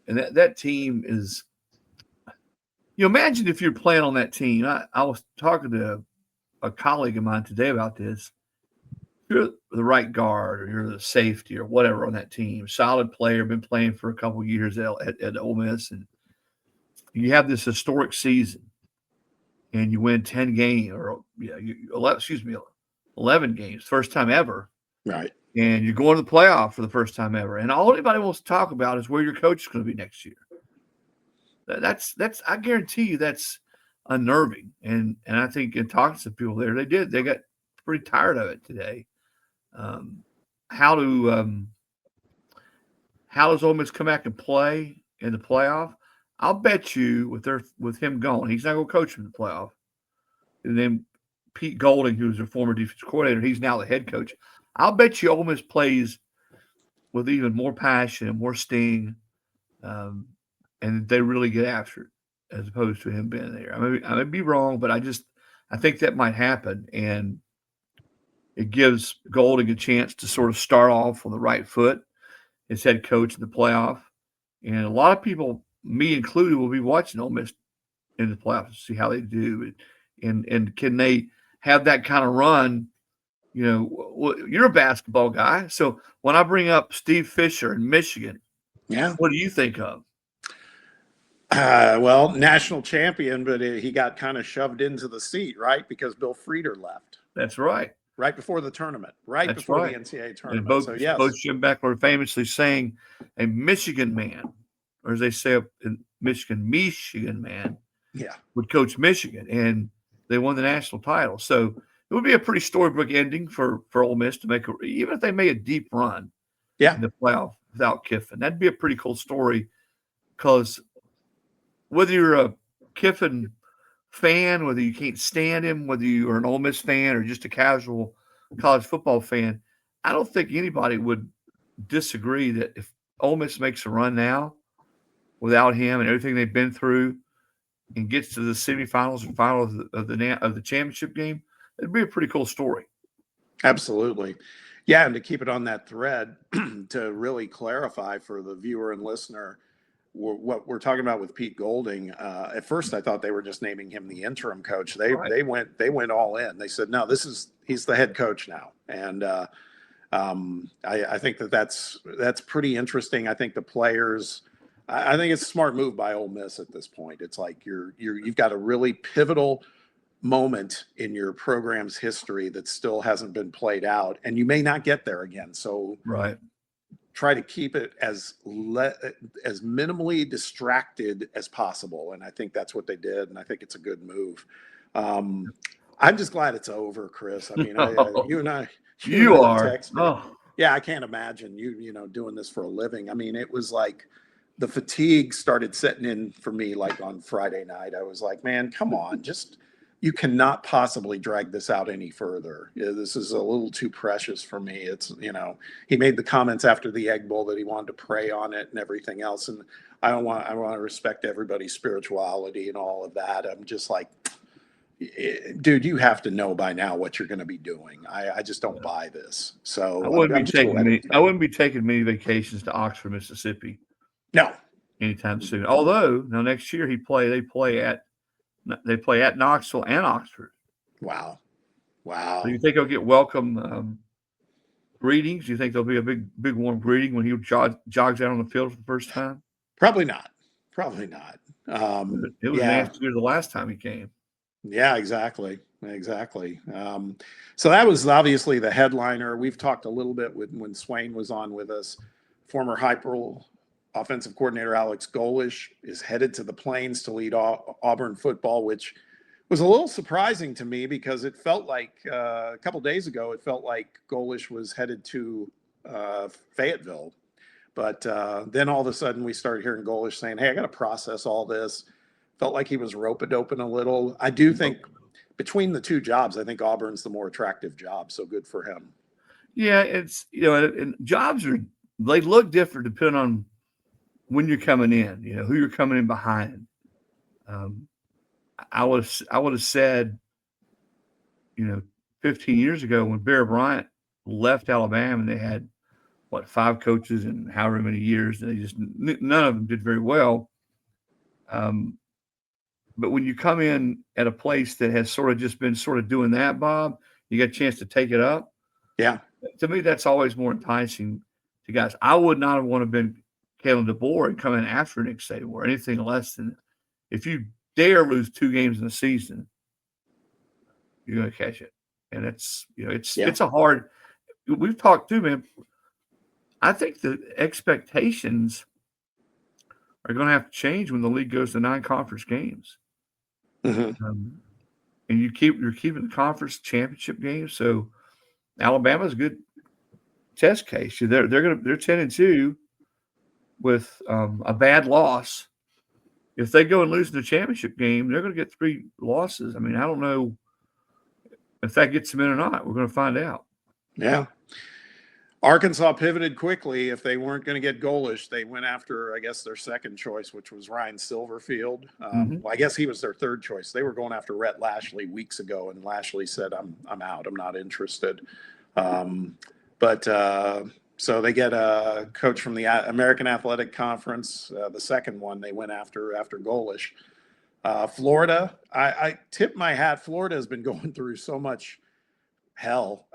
that team is, imagine if you're playing on that team. I was talking to a colleague of mine today about this. You're the right guard or you're the safety or whatever on that team, solid player, been playing for a couple of years at Ole Miss, and you have this historic season and you win 10 games or 11 games, first time ever. Right. And you're going to the playoff for the first time ever. And all anybody wants to talk about is where your coach is going to be next year. That's I guarantee you that's unnerving. And I think in talking to people there, they got pretty tired of it today. How does Ole Miss come back and play in the playoff? I'll bet you with him going, he's not going to coach in the playoff. And then Pete Golding, who's a former defensive coordinator, he's now the head coach. I'll bet you Ole Miss plays with even more passion and more sting, and they really get after it as opposed to him being there. I may be wrong, but I think that might happen, and it gives Golding a chance to sort of start off on the right foot as head coach in the playoff. And a lot of people, me included, will be watching Ole Miss in the playoffs to see how they do, and can they have that kind of run. You're a basketball guy. So when I bring up Steve Fisher in Michigan, what do you think of? Well, national champion, but he got kind of shoved into the seat, right? Because Bill Frieder left. That's right. Right before the tournament, the NCAA tournament. And both Jim Beckler famously saying a Michigan man, or as they say up in Michigan man, would coach Michigan, and they won the national title. So it would be a pretty storybook ending for Ole Miss to make even if they made a deep run in the playoff without Kiffin. That'd be a pretty cool story, because whether you're a Kiffin fan, whether you can't stand him, whether you are an Ole Miss fan or just a casual college football fan, I don't think anybody would disagree that if Ole Miss makes a run now without him and everything they've been through and gets to the semifinals and final of the championship game, it'd be a pretty cool story. Absolutely. Yeah, and to keep it on that thread, to really clarify for the viewer and listener what we're talking about with Pete Golding. At first, I thought they were just naming him the interim coach. They went all in. They said, no, he's the head coach now, and I think that's pretty interesting. I think the players. I think it's a smart move by Ole Miss at this point. It's like you've got a really pivotal moment in your program's history that still hasn't been played out, and you may not get there again. So try to keep it as minimally distracted as possible, and I think that's what they did, and I think it's a good move. I'm just glad it's over, Chris. I mean, you and I, you are. Yeah, I can't imagine you doing this for a living. I mean, it was like the fatigue started setting in for me like on Friday night. I was like, man, come on, you cannot possibly drag this out any further. This is a little too precious for me. It's, he made the comments after the Egg Bowl that he wanted to pray on it and everything else. And I want to respect everybody's spirituality and all of that. I'm just like, dude, you have to know by now what you're going to be doing. I just don't buy this. So I wouldn't be taking many vacations to Oxford, Mississippi. No, anytime soon. Although now next year they play at Knoxville and Oxford. Wow. So you think they'll get welcome greetings? Do you think there'll be a big warm greeting when he jogs out on the field for the first time? Probably not. It was nasty the last time he came. Yeah, exactly. So that was obviously the headliner. We've talked a little bit when Swain was on with us. Former Heupel offensive coordinator Alex Golesh is headed to the Plains to lead Auburn football, which was a little surprising to me because it felt like a couple days ago, it felt like Golesh was headed to Fayetteville. But then all of a sudden we started hearing Golesh saying, hey, I got to process all this. Felt like he was rope-a-doping a little. I do think between the two jobs, I think Auburn's the more attractive job. So good for him. Yeah, it's, and jobs they look different depending on when you're coming in, who you're coming in behind. I would have said 15 years ago when Bear Bryant left Alabama and they had, 5 coaches in however many years, and none of them did very well. But when you come in at a place that has sort of just been sort of doing that, Bob, you get a chance to take it up. Yeah. To me, that's always more enticing to guys. I would not have wanted to been Kalen DeBoer and come in after Nick Saban or anything less than. If you dare lose 2 games in the season, you're going to catch it. And it's a hard – we've talked too, man. I think the expectations are going to have to change when the league goes to 9 conference games. Mm-hmm. And you're keeping the conference championship games. So Alabama's a good test case. They're 10-2 with a bad loss. If they go and lose the championship game, they're going to get 3 losses. I mean, I don't know if that gets them in or not. We're going to find out. Yeah. Arkansas pivoted quickly. If they weren't going to get Golish, they went after, I guess, their second choice, which was Ryan Silverfield. Well, I guess he was their third choice. They were going after Rhett Lashley weeks ago, and Lashley said, I'm out. I'm not interested. So they get a coach from the American Athletic Conference, the second one they went after Golish. Florida, I tip my hat. Florida has been going through so much hell.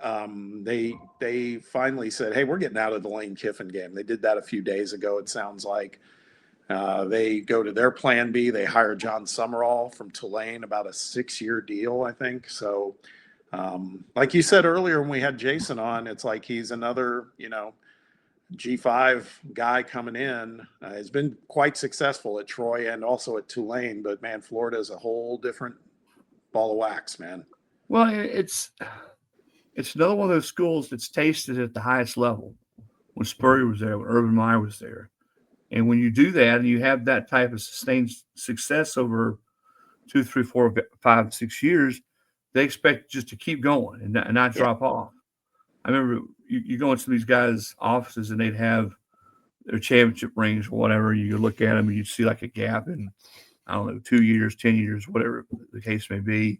They finally said, hey, we're getting out of the Lane Kiffin game. They did that a few days ago. It sounds like they go to their plan B. They hire John Summerall from Tulane, about a 6-year deal, I think. So like you said earlier when we had Jason on, it's like he's another, G5 guy coming in. Has been quite successful at Troy and also at Tulane, but man, Florida is a whole different ball of wax, man. Well, it's another one of those schools that's tasted at the highest level. When Spurrier was there, when Urban Meyer was there. And when you do that and you have that type of sustained success over 2, 3, 4, 5, 6 years, they expect just to keep going and not drop off. I remember you go into these guys' offices and they'd have their championship rings or whatever. You could look at them and you'd see like a gap in, 2 years, 10 years, whatever the case may be.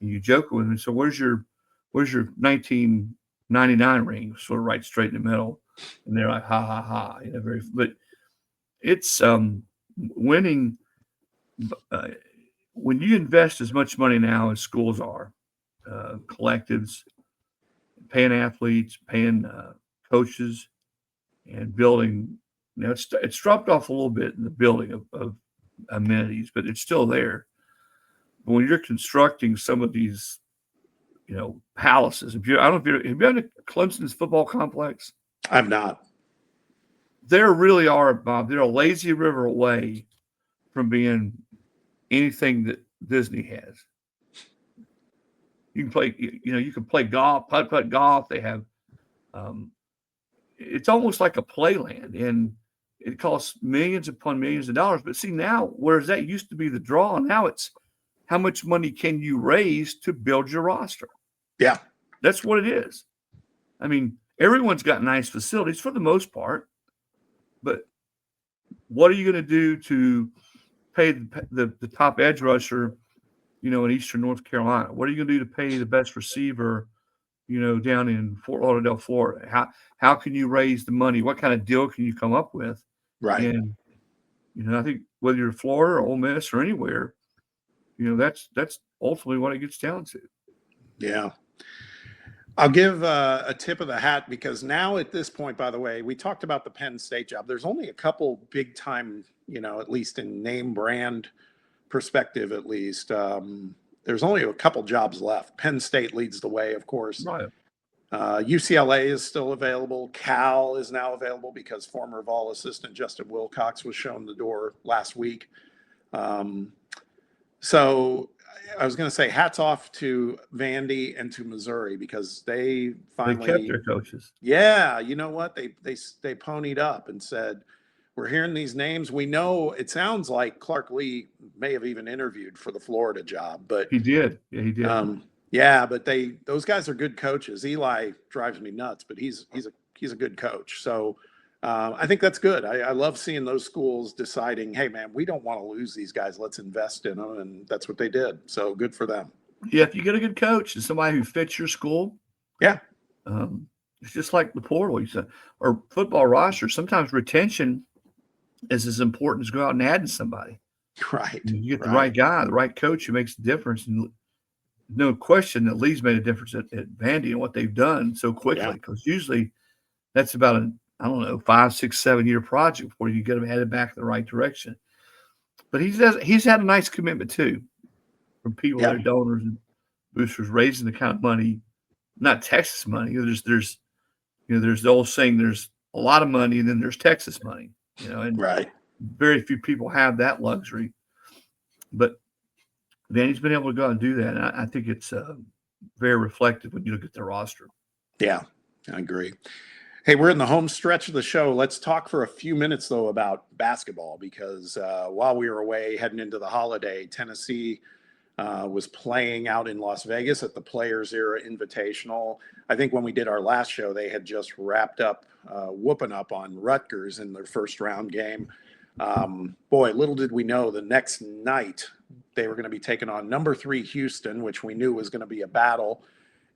And you joke with them. So where's your 1999 ring? Sort of right straight in the middle. And they're like, ha, ha, ha. But it's winning. When you invest as much money now as schools are, collectives, paying athletes, paying coaches, and building, it's dropped off a little bit in the building of amenities, but it's still there. But when you're constructing some of these, palaces, have you been to Clemson's football complex? I've not. There really are, Bob. They're a lazy river away from being anything that Disney has. You can play, you can play golf, putt golf. They have, it's almost like a playland, and it costs millions upon millions of dollars. But see now, whereas that used to be the draw, now it's how much money can you raise to build your roster? Yeah, that's what it is. I mean, everyone's got nice facilities for the most part, but what are you going to do to pay the top edge rusher, in Eastern North Carolina? What are you going to do to pay the best receiver, down in Fort Lauderdale, Florida? How can you raise the money? What kind of deal can you come up with? Right. And, I think whether you're Florida or Ole Miss or anywhere, that's ultimately what it gets down to. Yeah. I'll give a tip of the hat because now at this point, by the way, we talked about the Penn State job. There's only a couple big time, at least in name brand perspective, at least. There's only a couple jobs left. Penn State leads the way, of course. Right. UCLA is still available. Cal is now available because former Vol assistant Justin Wilcox was shown the door last week. So I was going to say hats off to Vandy and to Missouri because they finally kept their coaches. Yeah, you know what? They ponied up and said, we're hearing these names. We know it sounds like Clark Lee may have even interviewed for the Florida job, but he did. Yeah, he did. But those guys are good coaches. Eli drives me nuts, but he's a good coach. So I think that's good. I love seeing those schools deciding, hey man, we don't want to lose these guys. Let's invest in them, and that's what they did. So good for them. Yeah, if you get a good coach and somebody who fits your school, Yeah. it's just like the portal you said, or football roster. Sometimes retention is as important as go out and adding somebody. Right. You get the Right. right guy, the right coach who makes a difference. And no question that Lee's made a difference at Vandy and what they've done so quickly. Because usually that's about I don't know, 5, 6, 7 year project before you get them headed back in the right direction. But he's had a nice commitment too from people that are donors and boosters raising the kind of money, not Texas money. There's the old saying, there's a lot of money and then there's Texas money, and very few people have that luxury. But Vandy's been able to go out and do that. And I think it's very reflective when you look at their roster. Yeah, I agree. Hey, we're in the home stretch of the show. Let's talk for a few minutes, though, about basketball, because while we were away heading into the holiday, Tennessee was playing out in Las Vegas at the Players Era Invitational. I think when we did our last show, they had just wrapped up whooping up on Rutgers in their first round game. Boy, little did we know the next night they were going to be taking on number 3 Houston, which we knew was going to be a battle.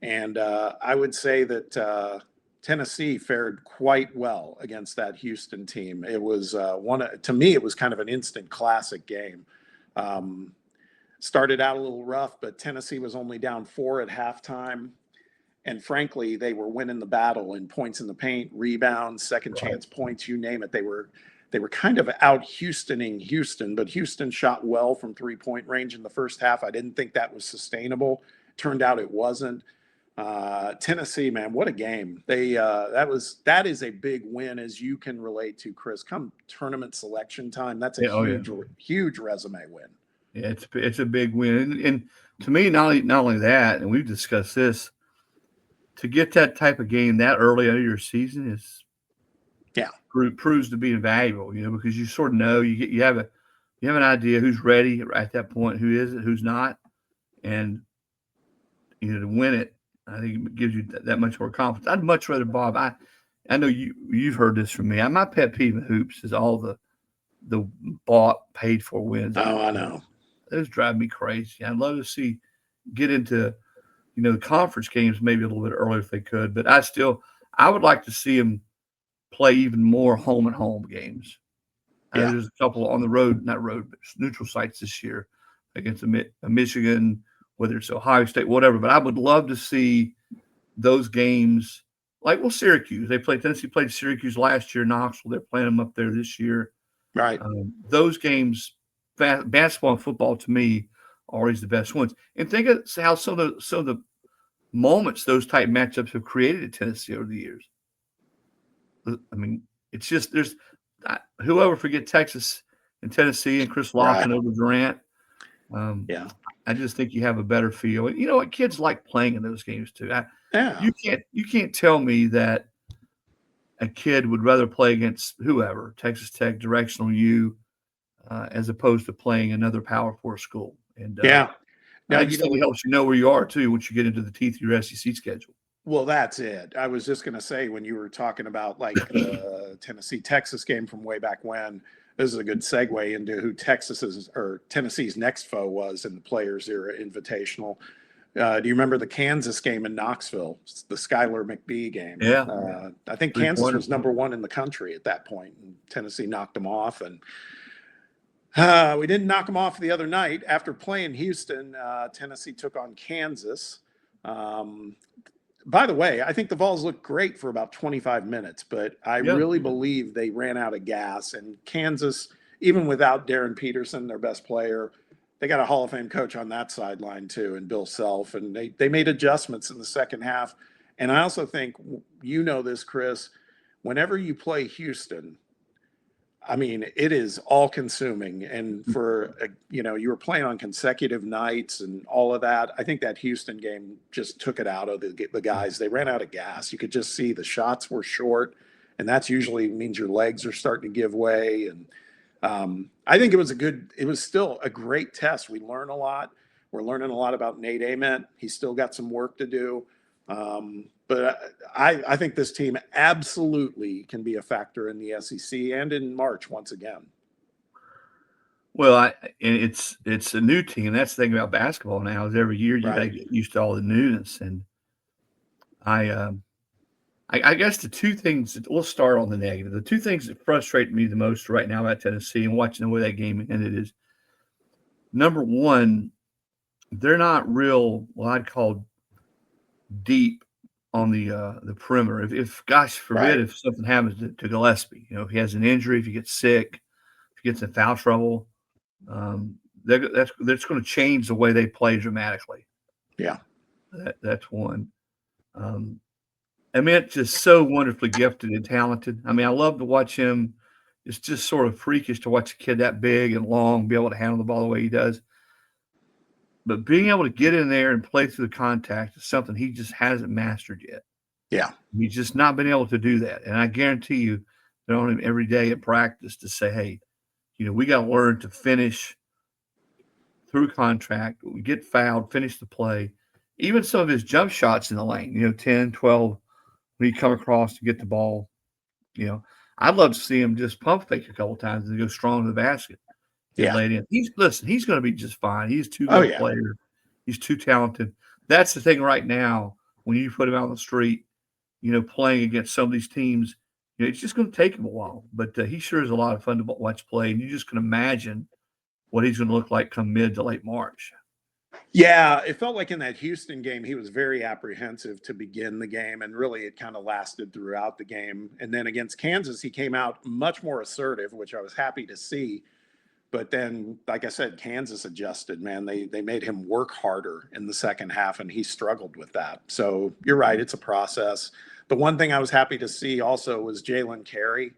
And I would say that Tennessee fared quite well against that Houston team. It was to me, it was kind of an instant classic game. Started out a little rough, but Tennessee was only down 4 at halftime. And frankly, they were winning the battle in points in the paint, rebounds, second chance points, you name it. They were kind of out Houstoning Houston, but Houston shot well from 3-point range in the first half. I didn't think that was sustainable. Turned out it wasn't. Tennessee, man, what a game. That is a big win, as you can relate to, Chris. Come tournament selection time, that's a huge resume win. Yeah, it's a big win. And to me, not only that, and we've discussed this, to get that type of game that early out of your season is proves to be invaluable, because you sort of know you have an idea who's ready at that point, who is it, who's not, and to win it, I think it gives you that much more confidence. I'd much rather, Bob. I know you've heard this from me. My pet peeve in hoops is all the bought, paid for wins. Oh, I know. Those drive me crazy. I'd love to get into the conference games maybe a little bit earlier if they could, but I would like to see them play even more home and home games. There's a couple on the road, not road, but neutral sites this year against a Michigan, whether it's Ohio State, whatever. But I would love to see those games like, Syracuse. Tennessee played Syracuse last year, Knoxville. They're playing them up there this year. Right. Those games, basketball and football, to me, are always the best ones. And think of how some of the moments those type matchups have created at Tennessee over the years. I mean, it's just whoever forget Texas and Tennessee and Chris Lofton over Durant. I just think you have a better feel. And you know what? Kids like playing in those games too. You can't tell me that a kid would rather play against whoever, Texas Tech, directional U, as opposed to playing another Power 4 school. And I just think it helps you know where you are too once you get into the teeth of your SEC schedule. Well, that's it. I was just going to say, when you were talking about like the Tennessee-Texas game from way back when, this is a good segue into who Tennessee's next foe was in the Players Era Invitational. Do you remember the Kansas game in Knoxville, the Skylar McBee game? Yeah. I think Kansas was number 1 in the country at that point, and Tennessee knocked them off. And we didn't knock them off the other night. After playing Houston, Tennessee took on Kansas. By the way, I think the Vols looked great for about 25 minutes, but I really believe they ran out of gas. And Kansas, even without Darren Peterson, their best player, they got a Hall of Fame coach on that sideline too, and Bill Self, and they made adjustments in the second half. And I also think, this, Chris, whenever you play Houston, I mean, it is all consuming. And you were playing on consecutive nights and all of that. I think that Houston game just took it out of the guys. They ran out of gas. You could just see the shots were short, and that's usually means your legs are starting to give way. And I think it was still a great test. We learn a lot. We're learning a lot about Nate Ament. He's still got some work to do. But I think this team absolutely can be a factor in the SEC and in March once again. Well, and it's a new team. That's the thing about basketball now is every year you got to Right. get used to all the newness. And I guess the two things we'll start on the negative. The two things that frustrate me the most right now about Tennessee and watching the way that game ended is number one, they're not real what I'd call deep on the perimeter. If gosh forbid if something happens to Gillespie, if he has an injury, if he gets sick, if he gets in foul trouble, that's going to change the way they play dramatically. Yeah, that's one. It's just so wonderfully gifted and talented. I love to watch him. It's just sort of freakish to watch a kid that big and long be able to handle the ball the way he does. But being able to get in there and play through the contact is something he just hasn't mastered yet. Yeah. He's just not been able to do that. And I guarantee you, they're on him every day at practice to say, hey, we got to learn to finish through contact. We get fouled, finish the play. Even some of his jump shots in the lane, 10, 12, when he come across to get the ball, I'd love to see him just pump fake a couple times and go strong to the basket. Yeah. Lay it in. He's going to be just fine. He's too good a player. He's too talented. That's the thing right now. When you put him out on the street, playing against some of these teams, it's just going to take him a while. But he sure is a lot of fun to watch play, and you just can imagine what he's going to look like come mid to late March. Yeah, it felt like in that Houston game, he was very apprehensive to begin the game, and really it kind of lasted throughout the game. And then against Kansas, he came out much more assertive, which I was happy to see. But then, like I said, Kansas adjusted, man. They made him work harder in the second half, and he struggled with that. So you're right, it's a process. The one thing I was happy to see also was Jalen Carey,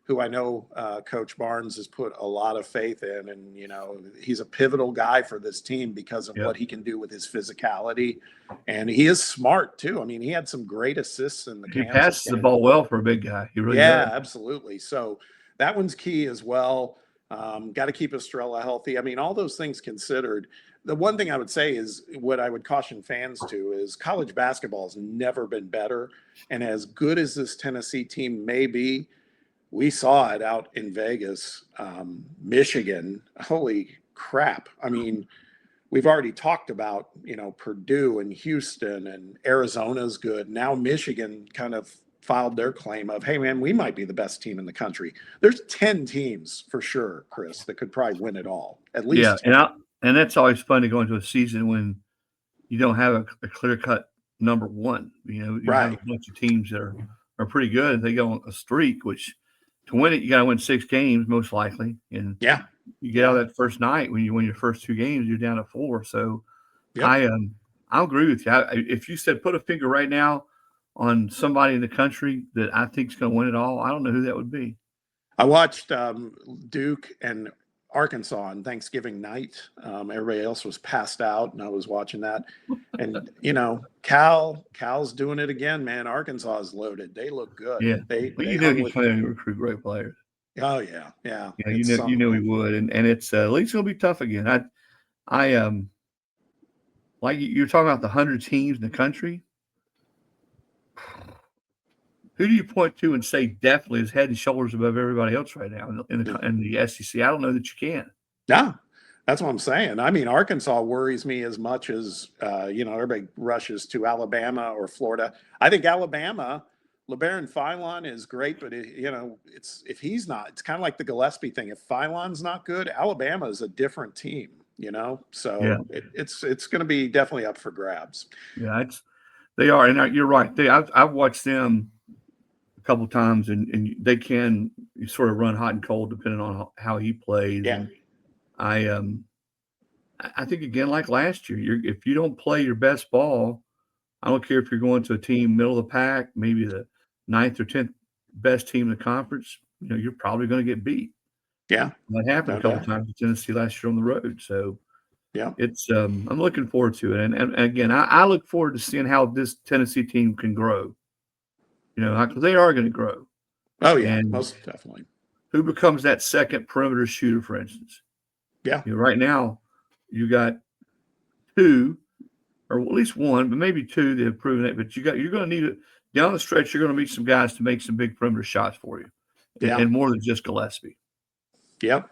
who I know Coach Barnes has put a lot of faith in. And, he's a pivotal guy for this team because of what he can do with his physicality. And he is smart, too. He had some great assists in the Kansas game. He passes the ball well for a big guy. He really does. Absolutely. So that one's key as well. Got to keep Estrella healthy. All those things considered, the one thing I would say is what I would caution fans to is college basketball has never been better. And as good as this Tennessee team may be, we saw it out in Vegas, Michigan. Holy crap. We've already talked about, Purdue and Houston, and Arizona's good. Now Michigan kind of filed their claim of, hey, man, we might be the best team in the country. There's 10 teams for sure, Chris, that could probably win it all, at least. Yeah, 10. And that's always fun to go into a season when you don't have a clear-cut number one. You have a bunch of teams that are pretty good. If they go on a streak, which to win it, you got to win 6 games most likely. And you get out of that first night when you win your first 2 games, you're down to 4. So I'll agree with you. If you said put a finger right now on somebody in the country that I think is going to win it all, I don't know who that would be. I watched Duke and Arkansas on Thanksgiving night. Everybody else was passed out, and I was watching that. And, Cal's doing it again, man. Arkansas is loaded. They look good. Yeah. He's trying to recruit great players. Oh, yeah. Yeah. You know he would. And it's the league's going to be tough again. I like you're talking about the 100 teams in the country. Who do you point to and say definitely is head and shoulders above everybody else right now in the SEC? I don't know that you can. No, that's what I'm saying. Arkansas worries me as much as, everybody rushes to Alabama or Florida. I think Alabama, LeBaron Philon is great, but, if he's not, it's kind of like the Gillespie thing. If Philon's not good, Alabama is a different team, So it's going to be definitely up for grabs. Yeah, they are. And you're right. I've watched them a couple of times, and they can sort of run hot and cold depending on how he plays. Yeah. And I think, again, like last year, if you don't play your best ball, I don't care if you're going to a team middle of the pack, maybe the 9th or 10th best team in the conference, you're probably going to get beat. Yeah. That happened a couple of times in Tennessee last year on the road. So it's I'm looking forward to it. And again, I look forward to seeing how this Tennessee team can grow. Because they are going to grow. Oh, yeah, and most definitely. Who becomes that second perimeter shooter, for instance? Yeah. Right now, you got 2, or at least 1, but maybe 2 that have proven it. But you're going to need it down the stretch. You're going to meet some guys to make some big perimeter shots for you, and more than just Gillespie. Yep.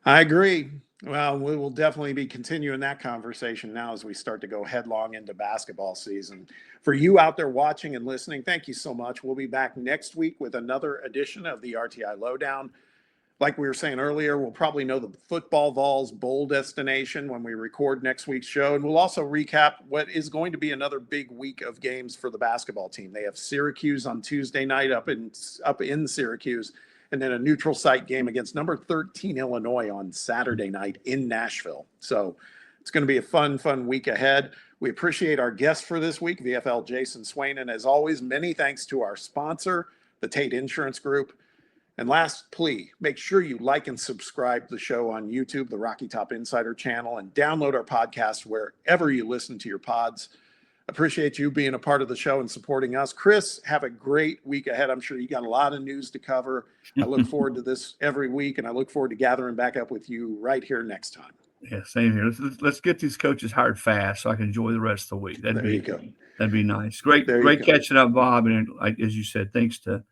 I agree. Well, we will definitely be continuing that conversation now as we start to go headlong into basketball season. For you out there watching and listening, thank you so much. We'll be back next week with another edition of the RTI Lowdown. Like we were saying earlier, we'll probably know the football Vols bowl destination when we record next week's show. And we'll also recap what is going to be another big week of games for the basketball team. They have Syracuse on Tuesday night up in Syracuse, and then a neutral site game against number 13 Illinois on Saturday night in Nashville. So it's going to be a fun week ahead. We appreciate our guest for this week, VFL Jayson Swain. And as always, many thanks to our sponsor, the Tate Insurance Group. And last plea, make sure you like and subscribe to the show on YouTube, the Rocky Top Insider channel, and download our podcast wherever you listen to your pods. Appreciate you being a part of the show and supporting us. Chris, have a great week ahead. I'm sure you got a lot of news to cover. I look forward to this every week, and I look forward to gathering back up with you right here next time. Yeah, same here. Let's get these coaches hired fast so I can enjoy the rest of the week. That'd be nice. Great catching up, Bob. And as you said, thanks to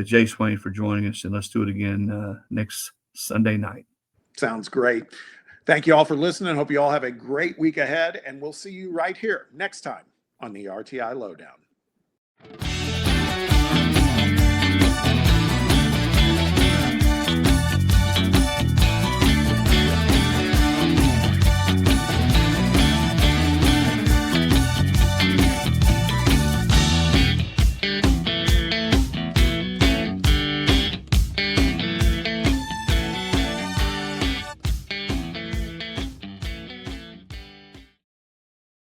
Jay Swain for joining us, and let's do it again next Sunday night. Sounds great. Thank you all for listening. Hope you all have a great week ahead, and we'll see you right here next time on the RTI Lowdown.